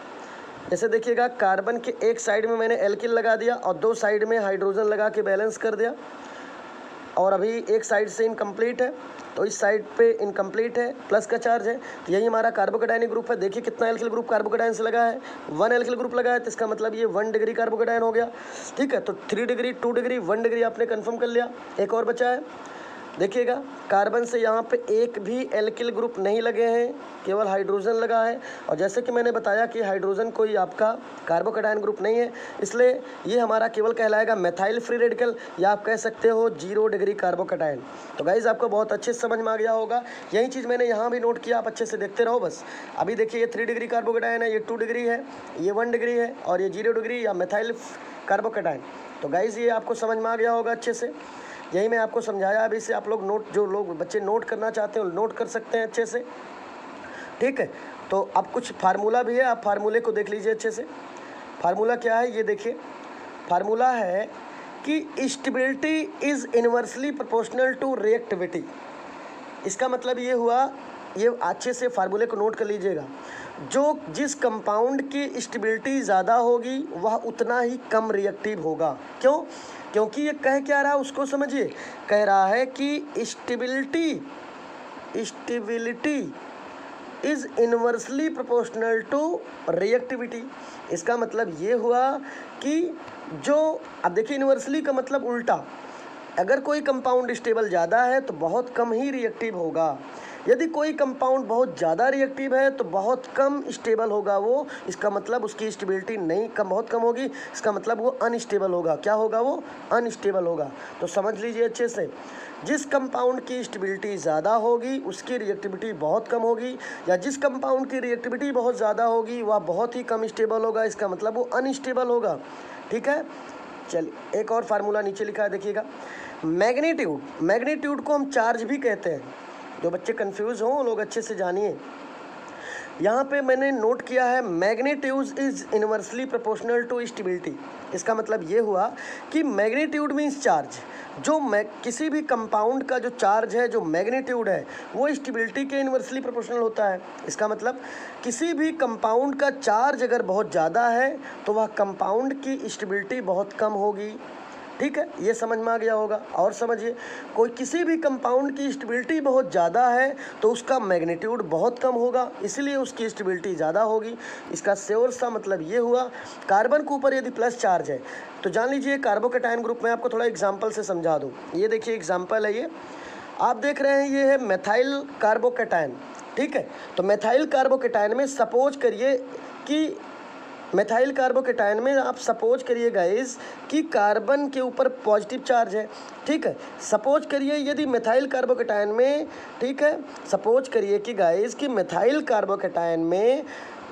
जैसे देखिएगा कार्बन के एक साइड में मैंने एल्किल लगा दिया और 2 साइड में हाइड्रोजन लगा के बैलेंस कर दिया, और अभी एक साइड से इनकम्प्लीट है तो इस साइड पे इनकम्प्लीट है, प्लस का चार्ज है, तो यही हमारा कार्बोकैटायन ग्रुप है। देखिए कितना एल्किल ग्रुप कार्बोकैटायन से लगा है, 1 एल्किल ग्रुप लगा है, तो इसका मतलब ये 1 डिग्री कार्बोकैटायन हो गया। ठीक है, तो 3 डिग्री 2 डिग्री 1 डिग्री आपने कंफर्म कर लिया। एक और बचा है, देखिएगा कार्बन से यहाँ पे एक भी एल्किल ग्रुप नहीं लगे हैं, केवल हाइड्रोजन लगा है। और जैसे कि मैंने बताया कि हाइड्रोजन कोई आपका कार्बोकैटायन ग्रुप नहीं है, इसलिए ये हमारा केवल कहलाएगा मेथाइल फ्री रेडिकल, या आप कह सकते हो 0 डिग्री कार्बोकैटायन। तो गाइज आपको बहुत अच्छे से समझ में आ गया होगा। यही चीज़ मैंने यहाँ भी नोट किया, आप अच्छे से देखते रहो बस। अभी देखिए, ये 3 डिग्री कार्बोकैटायन है, ये 2 डिग्री है, ये 1 डिग्री है, और ये 0 डिग्री या मेथाइल कार्बोकैटायन। तो गाइज ये आपको समझ में आ गया होगा अच्छे से। यही मैं आपको समझाया। अभी से आप लोग नोट, जो लोग बच्चे नोट करना चाहते हैं नोट कर सकते हैं अच्छे से। ठीक है, तो अब कुछ फार्मूला भी है, आप फार्मूले को देख लीजिए अच्छे से। फार्मूला क्या है ये देखिए, फार्मूला है कि stability is inversely proportional to reactivity. इसका मतलब ये हुआ, ये अच्छे से फार्मूले को नोट कर लीजिएगा, जिस कंपाउंड की स्टेबिलिटी ज़्यादा होगी वह उतना ही कम रिएक्टिव होगा। क्यों? क्योंकि ये कह क्या रहा है उसको समझिए। कह रहा है कि stability is inversely proportional to reactivity. इसका मतलब ये हुआ कि अब देखिए, इन्वर्सली का मतलब उल्टा, अगर कोई कंपाउंड स्टेबल ज़्यादा है तो बहुत कम ही रिएक्टिव होगा, यदि कोई कंपाउंड बहुत ज़्यादा रिएक्टिव है तो बहुत कम स्टेबल होगा वो। इसका मतलब उसकी स्टेबिलिटी बहुत कम होगी, इसका मतलब वो अनस्टेबल होगा। क्या होगा वो? अनस्टेबल होगा। तो समझ लीजिए अच्छे से, जिस कंपाउंड की स्टेबिलिटी ज़्यादा होगी उसकी रिएक्टिविटी बहुत कम होगी, या जिस कंपाउंड की रिएक्टिविटी बहुत ज़्यादा होगी वह बहुत ही कम स्टेबल होगा, इसका मतलब वो अनस्टेबल होगा। ठीक है, चलिए एक और फार्मूला नीचे लिखा है, देखिएगा। मैग्नीट्यूड को हम चार्ज भी कहते हैं। जो बच्चे कंफ्यूज हों लोग अच्छे से जानिए। यहाँ पे मैंने नोट किया है magnitude is inversely proportional to stability. इसका मतलब ये हुआ कि मैग्नीट्यूड मीन्स चार्ज। किसी भी कंपाउंड का जो चार्ज है, जो मैग्नीट्यूड है, वो स्टेबिलिटी के इन्वर्सली प्रोपोर्शनल होता है। इसका मतलब किसी भी कंपाउंड का चार्ज अगर बहुत ज़्यादा है तो वह कंपाउंड की स्टेबिलिटी बहुत कम होगी। ठीक है, ये समझ में आ गया होगा। और समझिए, किसी भी कंपाउंड की स्टेबिलिटी बहुत ज़्यादा है तो उसका मैग्नीट्यूड बहुत कम होगा, इसलिए उसकी स्टेबिलिटी ज़्यादा होगी। इसका श्योर सा मतलब ये हुआ, कार्बन के ऊपर यदि प्लस चार्ज है तो जान लीजिए कार्बोकैटायन ग्रुप में। आपको थोड़ा एग्जाम्पल से समझा दूँ। ये देखिए एग्जाम्पल है, ये आप देख रहे हैं ये है मेथाइल कार्बोकेटायन, ठीक है। तो मेथाइल कार्बोकेटायन में सपोज करिए कि मेथाइल कार्बोकेटायन में आप सपोज करिए गाइस कि कार्बन के ऊपर पॉजिटिव चार्ज है, ठीक है। सपोज करिए यदि मेथाइल कार्बोकेटायन में, ठीक है, सपोज करिए कि गाइस कि मेथाइल कार्बोकेटायन में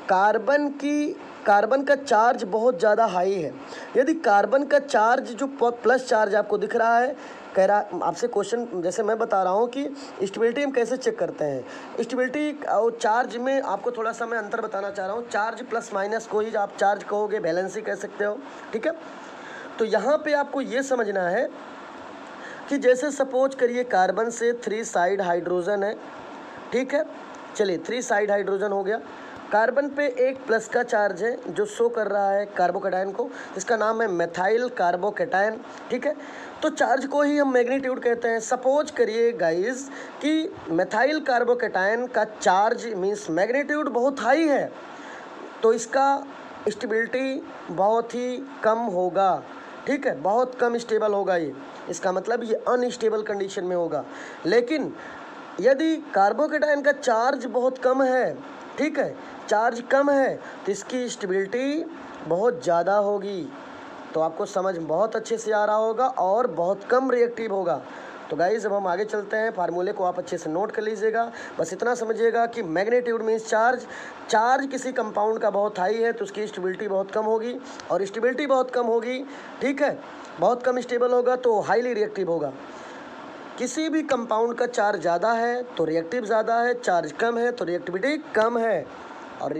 कार्बन का चार्ज बहुत ज़्यादा हाई है। यदि कार्बन का चार्ज जो प्लस चार्ज आपको दिख रहा है, कह रहा आपसे क्वेश्चन, जैसे मैं बता रहा हूँ कि स्टेबिलिटी हम कैसे चेक करते हैं। स्टेबिलिटी और चार्ज में आपको थोड़ा सा मैं अंतर बताना चाह रहा हूँ। चार्ज प्लस माइनस को ही आप चार्ज कहोगे, बैलेंस ही कह सकते हो, ठीक है। तो यहाँ पे आपको ये समझना है कि जैसे सपोज करिए कार्बन से 3 साइड हाइड्रोजन है, ठीक है। चलिए 3 साइड हाइड्रोजन हो गया। कार्बन पे एक प्लस का चार्ज है जो शो कर रहा है कार्बोकेटायन को, जिसका नाम है मेथाइल कार्बोकेटायन, ठीक है। तो चार्ज को ही हम मैग्नीट्यूड कहते हैं। सपोज करिए गाइस कि मेथाइल कार्बोकेटायन का चार्ज मीन्स मैग्नीट्यूड बहुत हाई है, तो इसका स्टेबिलिटी बहुत ही कम होगा, ठीक है, बहुत कम स्टेबल होगा ये। इसका मतलब ये अनस्टेबल कंडीशन में होगा। लेकिन यदि कार्बोकेटायन का चार्ज बहुत कम है, ठीक है, चार्ज कम है, तो इसकी स्टेबिलिटी बहुत ज़्यादा होगी। तो आपको समझ बहुत अच्छे से आ रहा होगा और बहुत कम रिएक्टिव होगा। तो गाइस अब हम आगे चलते हैं, फार्मूले को आप अच्छे से नोट कर लीजिएगा। बस इतना समझिएगा कि मैग्नीट्यूड मीन्स चार्ज किसी कंपाउंड का बहुत हाई है तो उसकी स्टेबिलिटी बहुत कम होगी, और स्टेबिलिटी बहुत कम होगी, ठीक है, बहुत कम स्टेबल होगा तो हाईली रिएक्टिव होगा। किसी भी कंपाउंड का चार्ज ज़्यादा है तो रिएक्टिव ज़्यादा है, चार्ज कम है तो रिएक्टिविटी कम है। और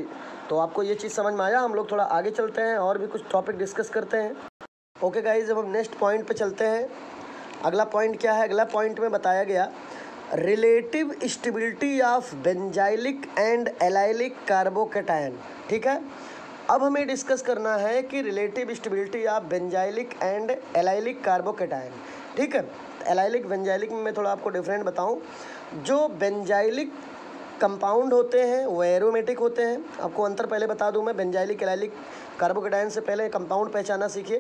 तो आपको ये चीज़ समझ में आया। हम लोग थोड़ा आगे चलते हैं और भी कुछ टॉपिक डिस्कस करते हैं। ओके गाइज, अब हम नेक्स्ट पॉइंट पे चलते हैं। अगला पॉइंट क्या है? अगला पॉइंट में बताया गया relative stability of benzylic and allylic carbocation, ठीक है। अब हमें डिस्कस करना है कि relative stability of benzylic and allylic carbocation, ठीक है। एलाइलिक बेंजाइलिक में मैं थोड़ा आपको डिफरेंट बताऊं। जो बेंजाइलिक कंपाउंड होते हैं वो एरोमेटिक होते हैं। आपको अंतर पहले बता दूं मैं, बेंजाइलिक एलाइलिक कार्बोकेटायन से पहले कंपाउंड पहचाना सीखिए।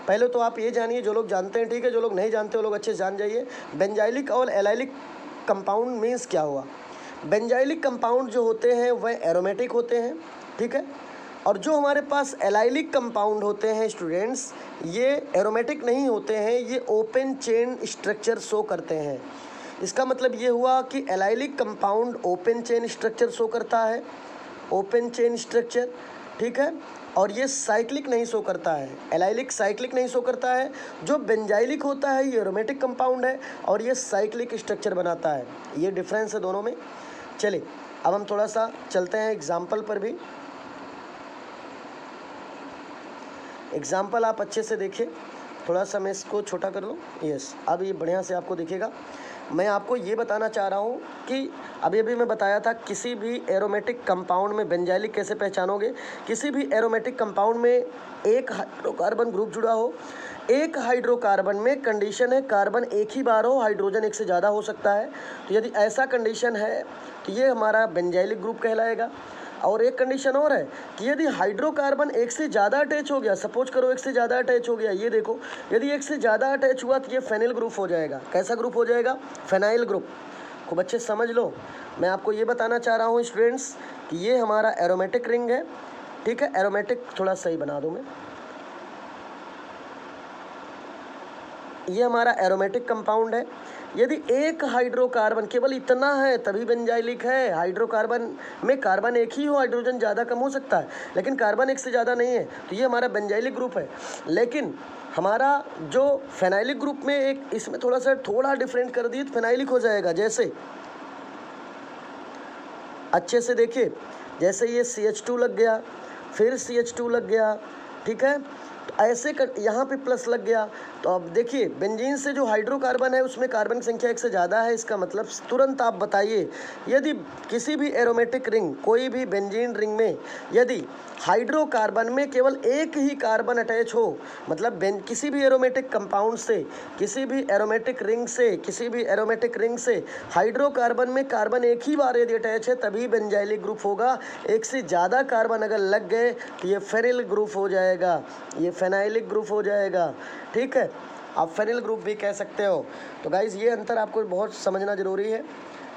पहले तो आप ये जानिए, जो लोग जानते हैं ठीक है, जो लोग नहीं जानते वो लोग अच्छे से जान जाइए। बेंजाइलिक और एलाइलिक कंपाउंड मीन्स क्या हुआ। बेंजाइलिक कंपाउंड जो होते हैं वह एरोमेटिक होते हैं, ठीक है। और जो हमारे पास एलाइलिक कंपाउंड होते हैं स्टूडेंट्स, ये एरोमेटिक नहीं होते हैं, ये ओपन चेन स्ट्रक्चर शो करते हैं। इसका मतलब ये हुआ कि allylic compound open chain structure show करता है, ओपन चेन स्ट्रक्चर, ठीक है। और ये साइक्लिक नहीं शो करता है, एलाइलिक साइक्लिक नहीं शो करता है। जो बेंजाइलिक होता है ये एरोमेटिक कंपाउंड है और ये साइक्लिक स्ट्रक्चर बनाता है। ये डिफरेंस है दोनों में। चलिए अब हम थोड़ा सा चलते हैं एग्जाम्पल पर भी। एग्जाम्पल आप अच्छे से देखिए, थोड़ा सा मैं इसको छोटा कर लूँ। यस, अब ये बढ़िया से आपको दिखेगा। मैं आपको ये बताना चाह रहा हूँ कि अभी मैं बताया था किसी भी एरोमेटिक कंपाउंड में बेंजाइलिक कैसे पहचानोगे। किसी भी एरोमेटिक कंपाउंड में एक हाइड्रोकार्बन ग्रुप जुड़ा हो, एक हाइड्रोकार्बन में कंडीशन है कार्बन एक ही बार हो, हाइड्रोजन एक से ज़्यादा हो सकता है। तो यदि ऐसा कंडीशन है तो ये हमारा बेंजाइलिक ग्रुप कहलाएगा। और एक कंडीशन और है कि यदि हाइड्रोकार्बन एक से ज़्यादा अटैच हो गया, सपोज करो एक से ज़्यादा अटैच हो गया, ये देखो, यदि एक से ज़्यादा अटैच हुआ तो ये फेनिल ग्रुप हो जाएगा। कैसा ग्रुप हो जाएगा? Phenyl group. खूब अच्छे से समझ लो। मैं आपको ये बताना चाह रहा हूँ स्टूडेंट्स कि ये हमारा एरोमेटिक रिंग है, ठीक है। एरोमेटिक थोड़ा सही बना दूँ मैं। ये हमारा एरोमेटिक कंपाउंड है। यदि एक हाइड्रोकार्बन केवल इतना है तभी बेंजाइलिक है। हाइड्रोकार्बन में कार्बन एक ही हो, हाइड्रोजन ज़्यादा कम हो सकता है, लेकिन कार्बन एक से ज़्यादा नहीं है, तो ये हमारा बेंजाइलिक ग्रुप है। लेकिन हमारा जो फेनाइलिक ग्रुप में एक इसमें थोड़ा डिफरेंट कर दिए तो फेनाइलिक हो जाएगा। जैसे अच्छे से देखिए, जैसे ये CH2 लग गया, फिर CH2 लग गया, ठीक है। तो ऐसे यहाँ पे प्लस लग गया। तो अब देखिए बेंजीन से जो हाइड्रोकार्बन है उसमें कार्बन की संख्या एक से ज़्यादा है। इसका मतलब तुरंत आप बताइए, यदि किसी भी एरोमेटिक रिंग, कोई भी बेंजीन रिंग में यदि हाइड्रोकार्बन में केवल एक ही कार्बन अटैच हो, मतलब किसी भी एरोमेटिक कंपाउंड से, किसी भी एरोमेटिक रिंग से हाइड्रोकार्बन में कार्बन एक ही बार यदि अटैच है तभी बेंजाइलिक ग्रुप होगा। एक से ज़्यादा कार्बन अगर लग गए तो ये फेनिल ग्रुप हो जाएगा, ये फेनाइलिक ग्रुप हो जाएगा, ठीक है। आप फेनिल ग्रुप भी कह सकते हो। तो गाइज़ ये अंतर आपको बहुत समझना ज़रूरी है,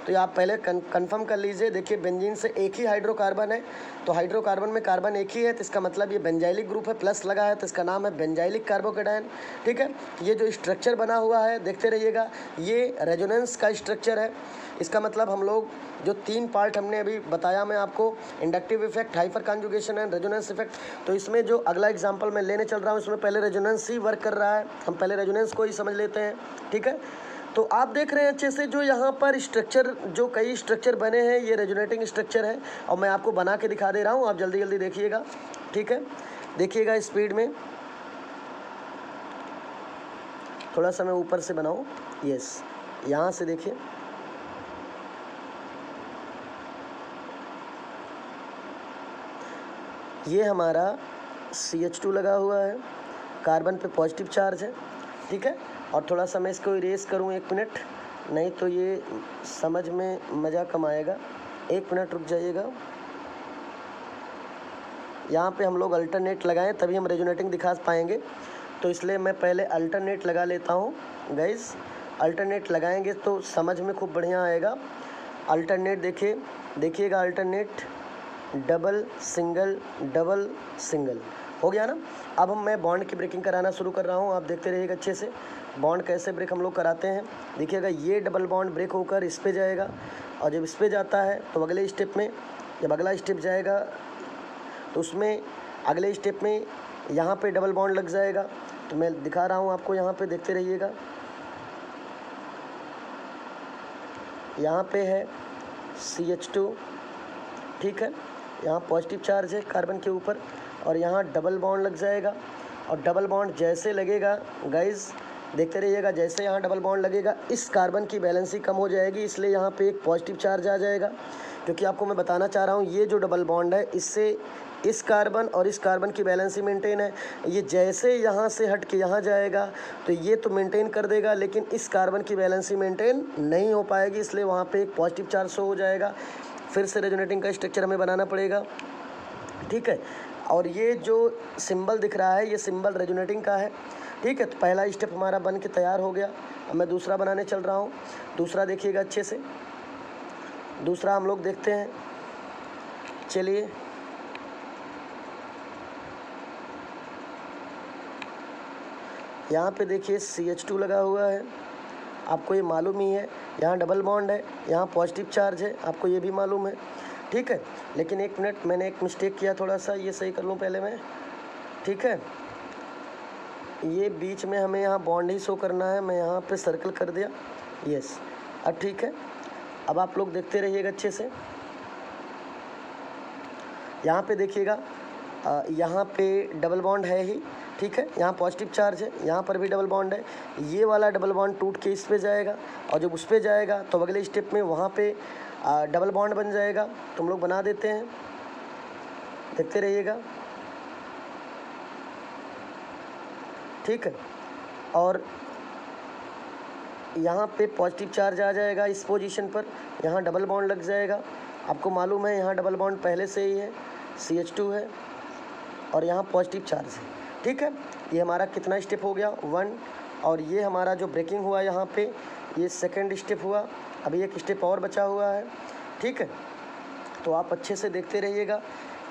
तो ये आप पहले कंफर्म कर लीजिए। देखिए बेंजीन से एक ही हाइड्रोकार्बन है, तो हाइड्रोकार्बन में कार्बन एक ही है, तो इसका मतलब ये बेंजाइलिक ग्रुप है, प्लस लगा है तो इसका नाम है बेंजाइलिक कार्बोकेटायन। ठीक है, ये जो स्ट्रक्चर बना हुआ है देखते रहिएगा, ये रेजोनेंस का स्ट्रक्चर है। इसका मतलब हम लोग जो 3 पार्ट हमने अभी बताया मैं आपको, inductive effect, hyper conjugation and resonance effect, तो इसमें जो अगला एग्जांपल मैं लेने चल रहा हूँ इसमें पहले रेजोनेंस ही वर्क कर रहा है, हम पहले रेजोनेंस को ही समझ लेते हैं। ठीक है, तो आप देख रहे हैं अच्छे से जो यहाँ पर स्ट्रक्चर, जो कई स्ट्रक्चर बने हैं ये रेजोनेटिंग स्ट्रक्चर है, और मैं आपको बना के दिखा दे रहा हूँ, आप जल्दी जल्दी देखिएगा। ठीक है, देखिएगा स्पीड में, थोड़ा सा मैं ऊपर से बनाऊँ, यस, यहाँ से देखिए, ये हमारा CH2 लगा हुआ है, कार्बन पे पॉजिटिव चार्ज है। ठीक है, और थोड़ा सा मैं इसको इरेज करूँ 1 मिनट, नहीं तो ये समझ में मज़ा कम आएगा। 1 मिनट रुक जाइएगा। यहाँ पे हम लोग अल्टरनेट लगाएं तभी हम रेजोनेटिंग दिखा पाएंगे, तो इसलिए मैं पहले अल्टरनेट लगा लेता हूँ गाइस। अल्टरनेट लगाएंगे तो समझ में खूब बढ़िया आएगा। अल्टरनेट देखिएगा, अल्टरनेट डबल सिंगल हो गया ना। अब मैं बॉन्ड की ब्रेकिंग कराना शुरू कर रहा हूँ, आप देखते रहिएगा अच्छे से बॉन्ड कैसे ब्रेक हम लोग कराते हैं। देखिएगा ये डबल बॉन्ड ब्रेक होकर इस पे जाएगा, और जब इस पे जाता है तो अगले स्टेप में, जब अगला स्टेप जाएगा तो उसमें अगले स्टेप में यहाँ पे डबल बॉन्ड लग जाएगा। तो मैं दिखा रहा हूँ आपको, यहाँ पे देखते रहिएगा, यहाँ पे है CH2। ठीक है, यहाँ पॉजिटिव चार्ज है कार्बन के ऊपर, और यहाँ डबल बॉन्ड लग जाएगा। और डबल बॉन्ड जैसे लगेगा गाइज, देखते रहिएगा, जैसे यहाँ डबल बॉन्ड लगेगा इस कार्बन की बैलेंसी कम हो जाएगी, इसलिए यहाँ पे एक पॉजिटिव चार्ज आ जाएगा। क्योंकि आपको मैं बताना चाह रहा हूँ ये जो डबल बॉन्ड है इससे इस कार्बन और इस कार्बन की बैलेंस ही मेंटेन है। ये जैसे यहाँ से हट के यहाँ जाएगा तो ये तो मेंटेन कर देगा, लेकिन इस कार्बन की बैलेंस ही मेंटेन नहीं हो पाएगी, इसलिए वहाँ पे एक पॉजिटिव चार्ज शो हो जाएगा। फिर से रेजोनेटिंग का स्ट्रक्चर हमें बनाना पड़ेगा। ठीक है, और ये जो सिंबल दिख रहा है ये सिंबल रेजोनेटिंग का है। ठीक है, तो पहला स्टेप हमारा बन के तैयार हो गया। अब मैं दूसरा बनाने चल रहा हूँ। दूसरा देखिएगा अच्छे से, दूसरा हम लोग देखते हैं। चलिए, यहाँ पे देखिए CH2 लगा हुआ है, आपको ये मालूम ही है। यहाँ डबल बॉन्ड है, यहाँ पॉजिटिव चार्ज है, आपको ये भी मालूम है। ठीक है, लेकिन 1 मिनट, मैंने एक मिस्टेक किया, थोड़ा सा ये सही कर लूँ पहले मैं। ठीक है, ये बीच में हमें यहाँ बॉन्ड ही शो करना है, मैं यहाँ पे सर्कल कर दिया, यस। अब ठीक है, अब आप लोग देखते रहिएगा अच्छे से। यहाँ पे देखिएगा, यहाँ पे डबल बॉन्ड है ही। ठीक है, यहाँ पॉजिटिव चार्ज है, यहाँ पर भी डबल बॉन्ड है। ये वाला डबल बॉन्ड टूट के इस पे जाएगा, और जब उस पे जाएगा तो अगले स्टेप में वहाँ पे डबल बॉन्ड बन जाएगा। तुम लोग बना देते हैं, देखते रहिएगा। ठीक है, और यहाँ पे पॉजिटिव चार्ज आ जाएगा इस पोजीशन पर, यहाँ डबल बॉन्ड लग जाएगा। आपको मालूम है यहाँ डबल बॉन्ड पहले से ही है, CH2 है, और यहाँ पॉजिटिव चार्ज है। ठीक है, ये हमारा कितना स्टेप हो गया, 1। और ये हमारा जो ब्रेकिंग हुआ यहाँ पे, ये सेकंड स्टेप हुआ। अभी एक स्टेप और बचा हुआ है। ठीक है, तो आप अच्छे से देखते रहिएगा।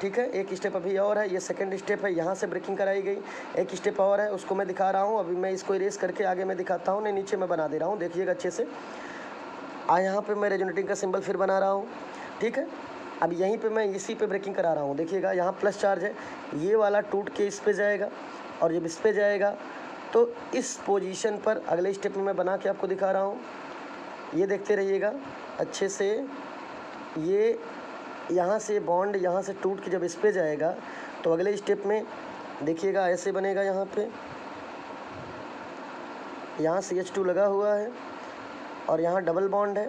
ठीक है, एक स्टेप अभी और है, ये सेकंड स्टेप है, यहाँ से ब्रेकिंग कराई गई। एक स्टेप और है, उसको मैं दिखा रहा हूँ। अभी मैं इसको इरेज करके आगे मैं दिखाता हूँ, नहीं नीचे मैं बना दे रहा हूँ, देखिएगा अच्छे से। यहाँ पे मैं रेजोनेटिंग का सिंबल फिर बना रहा हूँ। ठीक है, अब यहीं पे मैं इसी पे ब्रेकिंग करा रहा हूँ। देखिएगा यहाँ प्लस चार्ज है, ये वाला टूट के इस पे जाएगा, और जब इस पे जाएगा तो इस पोजीशन पर अगले स्टेप में मैं बना के आपको दिखा रहा हूँ। ये देखते रहिएगा अच्छे से। ये यहाँ से बॉन्ड यहाँ से टूट के जब इस पे जाएगा तो अगले स्टेप में देखिएगा ऐसे बनेगा। यहाँ पे यहाँ CH2 लगा हुआ है, और यहाँ डबल बॉन्ड है।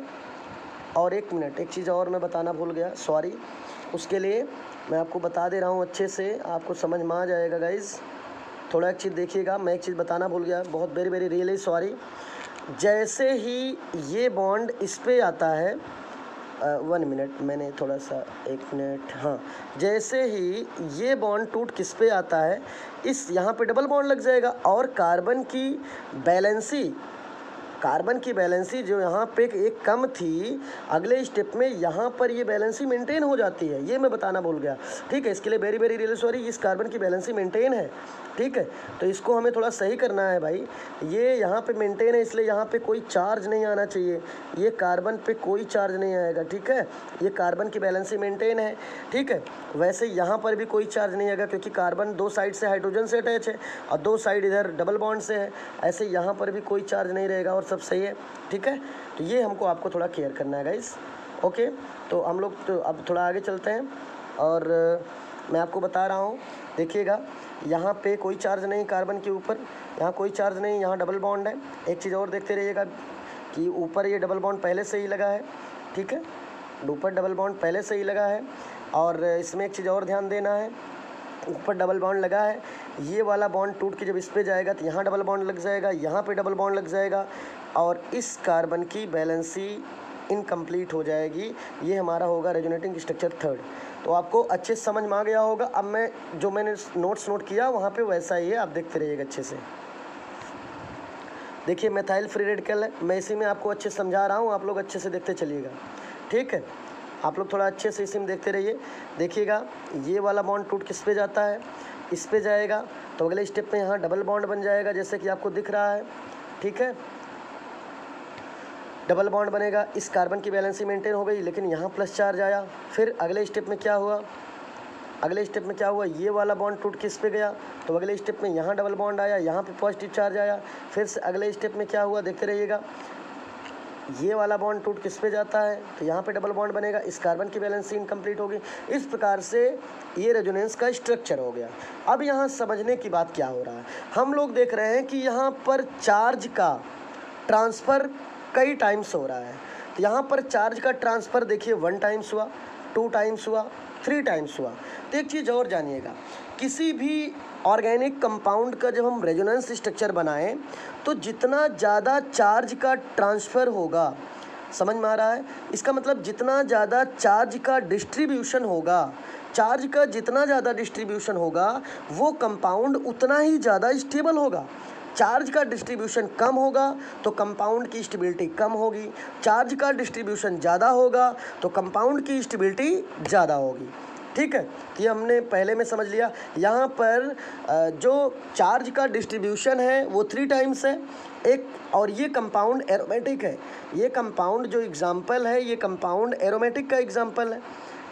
और 1 मिनट, एक चीज़ और मैं बताना भूल गया, सॉरी। उसके लिए मैं आपको बता दे रहा हूँ अच्छे से, आपको समझ में आ जाएगा गाइज़। थोड़ा एक चीज़ देखिएगा, मैं एक चीज़ बताना भूल गया, बहुत वेरी रियली सॉरी। जैसे ही ये बॉन्ड इस पे आता है 1 मिनट, मैंने थोड़ा सा 1 मिनट, हाँ। जैसे ही ये बॉन्ड टूट किस पे आता है, इस यहाँ पे डबल बॉन्ड लग जाएगा और कार्बन की बैलेंसी जो यहाँ पे एक कम थी, अगले स्टेप में यहाँ पर ये बैलेंसी मेंटेन हो जाती है। ये मैं बताना भूल गया, ठीक है। इसके लिए वेरी वेरी रियली सॉरी। इस कार्बन की बैलेंसी मेंटेन है, ठीक है। तो इसको हमें थोड़ा सही करना है भाई। ये यहाँ पे मेंटेन है, इसलिए यहाँ पे कोई चार्ज नहीं आना चाहिए। ये कार्बन पे कोई चार्ज नहीं आएगा, ठीक है। ये कार्बन की बैलेंसी मेंटेन है, ठीक है। वैसे यहाँ पर भी कोई चार्ज नहीं आएगा, क्योंकि कार्बन 2 साइड से हाइड्रोजन से अटैच है और 2 साइड इधर डबल बॉन्ड से है। ऐसे यहाँ पर भी कोई चार्ज नहीं रहेगा और सब सही है, ठीक है। तो ये हमको आपको थोड़ा केयर करना है गाइस, ओके। तो हम लोग तो अब थोड़ा आगे चलते हैं और मैं आपको बता रहा हूँ, देखिएगा यहाँ पे कोई चार्ज नहीं कार्बन के ऊपर, यहाँ कोई चार्ज नहीं, यहाँ डबल बॉन्ड है। एक चीज़ और देखते रहिएगा कि ऊपर ये डबल बॉन्ड पहले से ही लगा है, ठीक है। ऊपर डबल बॉन्ड पहले से ही लगा है और इसमें एक चीज़ और ध्यान देना है, ऊपर डबल बॉन्ड लगा है, ये वाला बॉन्ड टूट के जब इस पे जाएगा तो यहाँ डबल बॉन्ड लग जाएगा, यहाँ पे डबल बॉन्ड लग जाएगा और इस कार्बन की बैलेंसी इनकम्प्लीट हो जाएगी। ये हमारा होगा रेजोनेटिंग स्ट्रक्चर 3rd। तो आपको अच्छे से समझ में आ गया होगा। अब मैंने नोट्स नोट किया वहाँ पे वैसा ही है, आप देखते रहिएगा अच्छे से। देखिए मेथाइल फ्री रेडिकल है, मैं इसी में आपको अच्छे से समझा रहा हूँ, आप लोग अच्छे से देखते चलिएगा, ठीक है। आप लोग थोड़ा अच्छे से इसी में देखते रहिए। देखिएगा ये वाला बॉन्ड टूट किस पे जाता है, इस पे जाएगा, तो अगले स्टेप में यहाँ डबल बॉन्ड बन जाएगा, जैसे कि आपको दिख रहा है, ठीक है। डबल बॉन्ड बनेगा, इस कार्बन की बैलेंसी मेंटेन हो गई, लेकिन यहाँ प्लस चार्ज आया। फिर अगले स्टेप में क्या हुआ, ये वाला बॉन्ड टूट किस पे गया, तो अगले स्टेप में यहाँ डबल बॉन्ड आया, यहाँ पे पॉजिटिव चार्ज आया। फिर से अगले स्टेप में क्या हुआ, देखते रहिएगा, ये वाला बॉन्ड टूट किस पे जाता है, तो यहाँ पे डबल बॉन्ड बनेगा, इस कार्बन की बैलेंसी इनकम्प्लीट होगी। इस प्रकार से ये रेजोनेंस का स्ट्रक्चर हो गया। अब यहाँ समझने की बात क्या हो रहा है, हम लोग देख रहे हैं कि यहाँ पर चार्ज का ट्रांसफ़र कई टाइम्स हो रहा है। तो यहाँ पर चार्ज का ट्रांसफ़र देखिए 1 टाइम्स हुआ, 2 टाइम्स हुआ, 3 टाइम्स हुआ। तो एक चीज़ और जानिएगा, किसी भी ऑर्गेनिक कंपाउंड का जब हम रेजोनेंस स्ट्रक्चर बनाएं तो जितना ज़्यादा चार्ज का ट्रांसफ़र होगा, समझ में आ रहा है, इसका मतलब जितना ज़्यादा चार्ज का डिस्ट्रीब्यूशन होगा, चार्ज का जितना ज़्यादा डिस्ट्रीब्यूशन होगा वो कंपाउंड उतना ही ज़्यादा स्टेबल होगा। चार्ज का डिस्ट्रीब्यूशन कम होगा तो कंपाउंड की स्टेबिलिटी कम होगी, चार्ज का डिस्ट्रीब्यूशन ज़्यादा होगा तो कंपाउंड की स्टेबिलिटी ज़्यादा होगी, ठीक है। ये हमने पहले में समझ लिया। यहाँ पर जो चार्ज का डिस्ट्रीब्यूशन है वो 3 टाइम्स है एक, और ये कंपाउंड एरोमेटिक है। ये कंपाउंड जो एग्जाम्पल है, ये कंपाउंड एरोमेटिक का एग्जाम्पल है,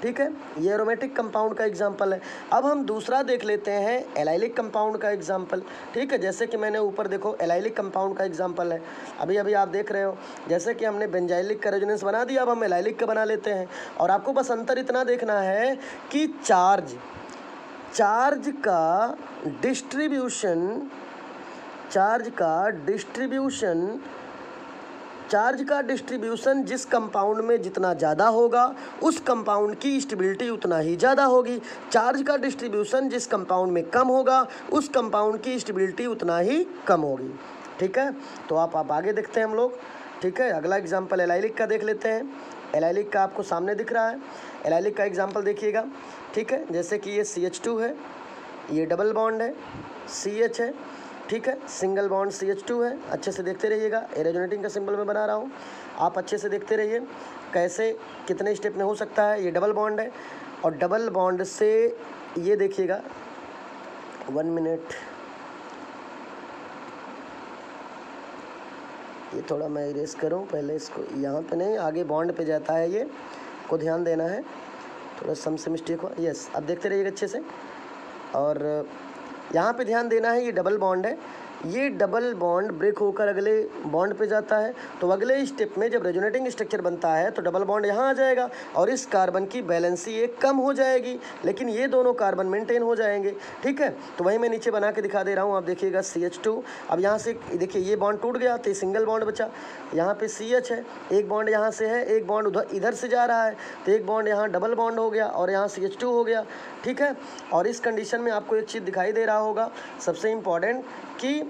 ठीक है। ये एरोमेटिक कंपाउंड का एग्जाम्पल है। अब हम दूसरा देख लेते हैं एलाइलिक कंपाउंड का एग्जाम्पल, ठीक है। जैसे कि मैंने ऊपर देखो एलाइलिक कंपाउंड का एग्जाम्पल है, अभी अभी आप देख रहे हो, जैसे कि हमने बेंजाइलिक का रेजोनेंस बना दिया, अब हम एलाइलिक का बना लेते हैं। और आपको बस अंतर इतना देखना है कि चार्ज का डिस्ट्रीब्यूशन जिस कंपाउंड में जितना ज़्यादा होगा उस कंपाउंड की स्टेबिलिटी उतना ही ज़्यादा होगी। चार्ज का डिस्ट्रीब्यूशन जिस कंपाउंड में कम होगा उस कंपाउंड की स्टेबिलिटी उतना ही कम होगी, ठीक है। तो आप आगे देखते हैं हम लोग, ठीक है। अगला एग्जाम्पल एलाइलिक का देख लेते हैं। एलाइलिक का आपको सामने दिख रहा है, एलाइलिक का एग्जाम्पल देखिएगा, ठीक है। जैसे कि ये CH2 है, ये डबल बॉन्ड है, CH है, ठीक है, सिंगल बॉन्ड CH2 है। अच्छे से देखते रहिएगा, रेजोनेटिंग का सिंबल मैं बना रहा हूँ, आप अच्छे से देखते रहिए कैसे कितने स्टेप में हो सकता है। ये डबल बॉन्ड है और डबल बॉन्ड से ये देखिएगा, 1 मिनट, ये थोड़ा मैं इरेज करूँ पहले इसको, यहाँ पे नहीं, आगे बॉन्ड पे जाता है, ये को ध्यान देना है, थोड़ा सम से मिस्टेक हुआ। यस, अब देखते रहिएगा अच्छे से, और यहाँ पे ध्यान देना है, ये डबल बॉन्ड है, ये डबल बॉन्ड ब्रेक होकर अगले बॉन्ड पे जाता है। तो अगले स्टेप में जब रेजोनेटिंग स्ट्रक्चर बनता है तो डबल बॉन्ड यहाँ आ जाएगा और इस कार्बन की बैलेंसी एक कम हो जाएगी, लेकिन ये दोनों कार्बन मेंटेन हो जाएंगे, ठीक है। तो वही मैं नीचे बना के दिखा दे रहा हूँ, आप देखिएगा CH2। अब यहाँ से देखिए ये बॉन्ड टूट गया तो ये सिंगल बॉन्ड बचा, यहाँ पे CH है, एक बॉन्ड यहाँ से है, एक बॉन्ड उधर इधर से जा रहा है, तो एक बॉन्ड यहाँ डबल बॉन्ड हो गया और यहाँ CH2 हो गया, ठीक है। और इस कंडीशन में आपको एक चीज़ दिखाई दे रहा होगा, सबसे इम्पॉर्टेंट, कि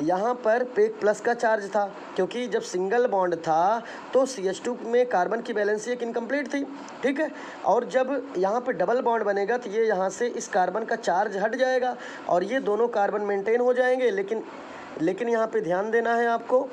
यहाँ पर पे प्लस का चार्ज था, क्योंकि जब सिंगल बॉन्ड था तो CH2 में कार्बन की वैलेंसी एक इनकम्प्लीट थी, ठीक है। और जब यहाँ पे डबल बॉन्ड बनेगा तो ये यहाँ से इस कार्बन का चार्ज हट जाएगा और ये दोनों कार्बन मेंटेन हो जाएंगे। लेकिन यहाँ पे ध्यान देना है आपको,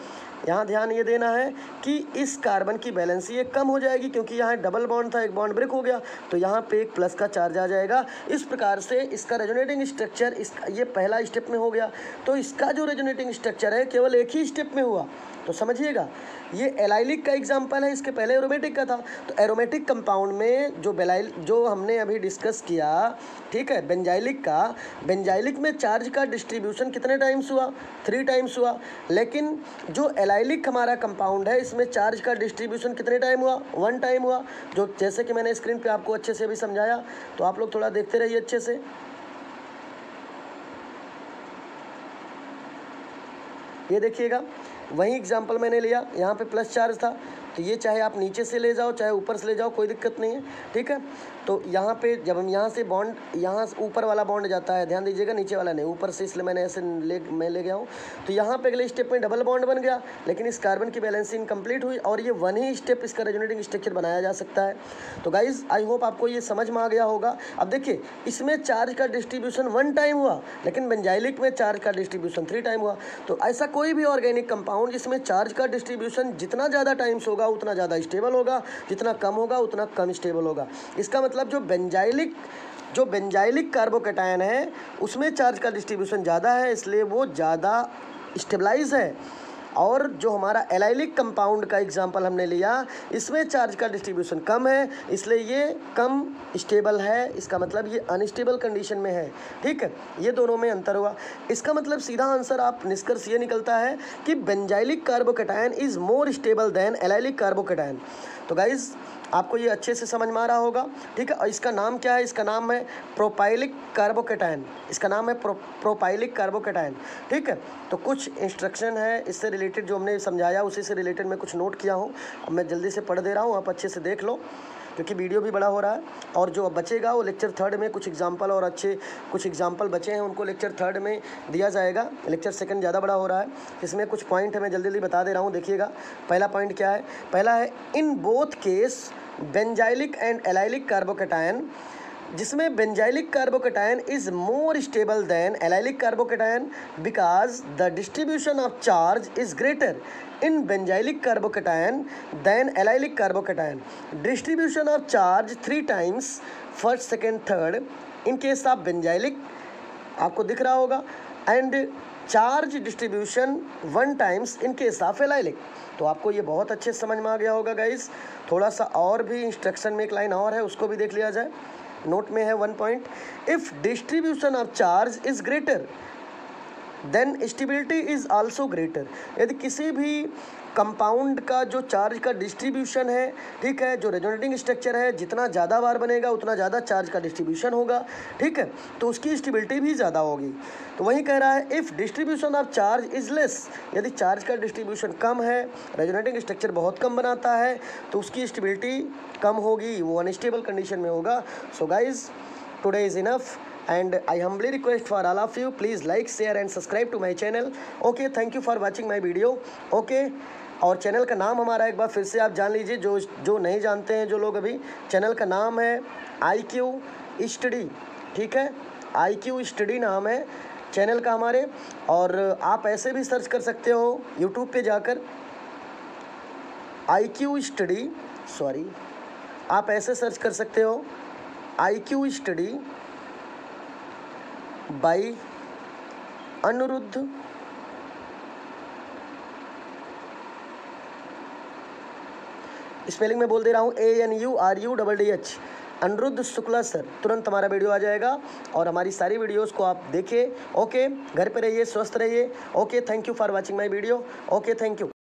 यहाँ ध्यान ये देना है कि इस कार्बन की वैलेंसी ये कम हो जाएगी, क्योंकि यहाँ डबल बॉन्ड था, एक बॉन्ड ब्रेक हो गया, तो यहाँ पे एक प्लस का चार्ज आ जाएगा। इस प्रकार से इसका रेजोनेटिंग स्ट्रक्चर ये पहला स्टेप में हो गया। तो इसका जो रेजोनेटिंग स्ट्रक्चर है केवल एक ही स्टेप में हुआ, तो समझिएगा ये एलाइलिक का एग्जाम्पल है, इसके पहले एरोमेटिक का था। तो एरोमेटिक कंपाउंड में जो हमने अभी डिस्कस किया, ठीक है, बेंजाइलिक में चार्ज का डिस्ट्रीब्यूशन कितने टाइम्स हुआ? 3 टाइम्स हुआ। लेकिन जो एलाइलिक हमारा कंपाउंड है इसमें चार्ज का डिस्ट्रीब्यूशन कितने टाइम हुआ? 1 टाइम हुआ। जो जैसे कि मैंने स्क्रीन पे आपको अच्छे से भी समझाया, तो आप लोग थोड़ा देखते रहिए अच्छे से। ये देखिएगा, वही एग्जाम्पल मैंने लिया, यहाँ पे प्लस चार्ज था, तो ये चाहे आप नीचे से ले जाओ चाहे ऊपर से ले जाओ, कोई दिक्कत नहीं है, ठीक है। तो यहाँ पे जब हम यहाँ से बॉन्ड, यहाँ ऊपर वाला बॉन्ड जाता है, ध्यान दीजिएगा, नीचे वाला नहीं, ऊपर से, इसलिए मैंने ऐसे ले गया हूँ। तो यहाँ पे अगले स्टेप में डबल बॉन्ड बन गया, लेकिन इस कार्बन की बैलेंस इनकम्प्लीट हुई और ये 1 ही स्टेप इसका रेजोनेटिंग स्ट्रक्चर बनाया जा सकता है। तो गाइज आई होप आपको ये समझ में आ गया होगा। अब देखिए, इसमें चार्ज का डिस्ट्रीब्यूशन 1 टाइम हुआ, लेकिन बेंजाइलिक में चार्ज का डिस्ट्रीब्यूशन 3 टाइम हुआ। तो ऐसा कोई भी ऑर्गेनिक कंपाउंड जिसमें चार्ज का डिस्ट्रीब्यूशन जितना ज़्यादा टाइम्स होगा उतना ज़्यादा स्टेबल होगा, जितना कम होगा उतना कम स्टेबल होगा। इसका मतलब जो बेंजाइलिक कार्बोकैटायन है उसमें चार्ज का डिस्ट्रीब्यूशन ज़्यादा है, इसलिए वो ज़्यादा स्टेबलाइज है। और जो हमारा एलाइलिक कंपाउंड का एग्जांपल हमने लिया, इसमें चार्ज का डिस्ट्रीब्यूशन कम है, इसलिए ये कम स्टेबल है। इसका मतलब ये अनस्टेबल कंडीशन में है, ठीक है। ये दोनों में अंतर हुआ। इसका मतलब सीधा आंसर आप निष्कर्ष ये निकलता है कि benzylic carbocation is more stable than allylic carbocation. तो गाइज आपको ये अच्छे से समझ में आ रहा होगा, ठीक है। और इसका नाम क्या है? इसका नाम है प्रोपाइलिक कार्बोकैटायन। इसका नाम है प्रोपाइलिक कार्बोकैटायन, ठीक है। तो कुछ इंस्ट्रक्शन है इससे रिलेटेड जो हमने समझाया, उसी से रिलेटेड मैं कुछ नोट किया हूँ। अब मैं जल्दी से पढ़ दे रहा हूँ, आप अच्छे से देख लो, क्योंकि वीडियो भी बड़ा हो रहा है। और जो बचेगा वो लेक्चर 3 में कुछ एग्जाम्पल और अच्छे कुछ एग्जाम्पल बचे हैं, उनको लेक्चर 3 में दिया जाएगा। लेक्चर 2 ज़्यादा बड़ा हो रहा है, इसमें कुछ पॉइंट है, मैं जल्दी जल्दी बता दे रहा हूँ। देखिएगा, पहला पॉइंट क्या है? पहला है in both case benzylic and allylic carbocation, जिसमें benzylic carbocation is more stable than allylic carbocation because the distribution of charge is greater in benzylic carbocation than allylic carbocation. Distribution of charge 3 times, first, second, third in case of benzylic, आपको दिख रहा होगा, and charge distribution 1 times in case of allylic. तो आपको ये बहुत अच्छे से समझ में आ गया होगा गाइस। थोड़ा सा और भी इंस्ट्रक्शन में एक लाइन और है, उसको भी देख लिया जाए। नोट में है 1 point, if distribution of charge is greater than stability is also greater. यदि किसी भी कंपाउंड का जो चार्ज का डिस्ट्रीब्यूशन है, ठीक है, जो रेजोनेटिंग स्ट्रक्चर है, जितना ज़्यादा बार बनेगा उतना ज़्यादा चार्ज का डिस्ट्रीब्यूशन होगा, ठीक है, तो उसकी स्टेबिलिटी भी ज़्यादा होगी। तो वही कह रहा है if distribution of charge is less, यदि चार्ज का डिस्ट्रीब्यूशन कम है, रेजोनेटिंग स्ट्रक्चर बहुत कम बनाता है, तो उसकी स्टेबिलिटी कम होगी, वो अनस्टेबल कंडीशन में होगा। So guys, today is enough and I humbly request for all of you, please like, share and subscribe to my channel. Okay, thank you for watching my video. Okay, और चैनल का नाम हमारा एक बार फिर से आप जान लीजिए, जो नहीं जानते हैं जो लोग अभी, चैनल का नाम है IQ स्टडी, ठीक है, IQ स्टडी नाम है चैनल का हमारे। और आप ऐसे भी सर्च कर सकते हो यूट्यूब पे जाकर IQ स्टडी, आप ऐसे सर्च कर सकते हो IQ study by Anirudh spelling में बोल दे रहा हूँ, ANURUDDH, अनिरुद्ध शुक्ला सर। तुरंत हमारा वीडियो आ जाएगा और हमारी सारी वीडियोस को आप देखिए। ओके, घर पे रहिए, स्वस्थ रहिए। Okay, thank you for watching my video. Okay, thank you.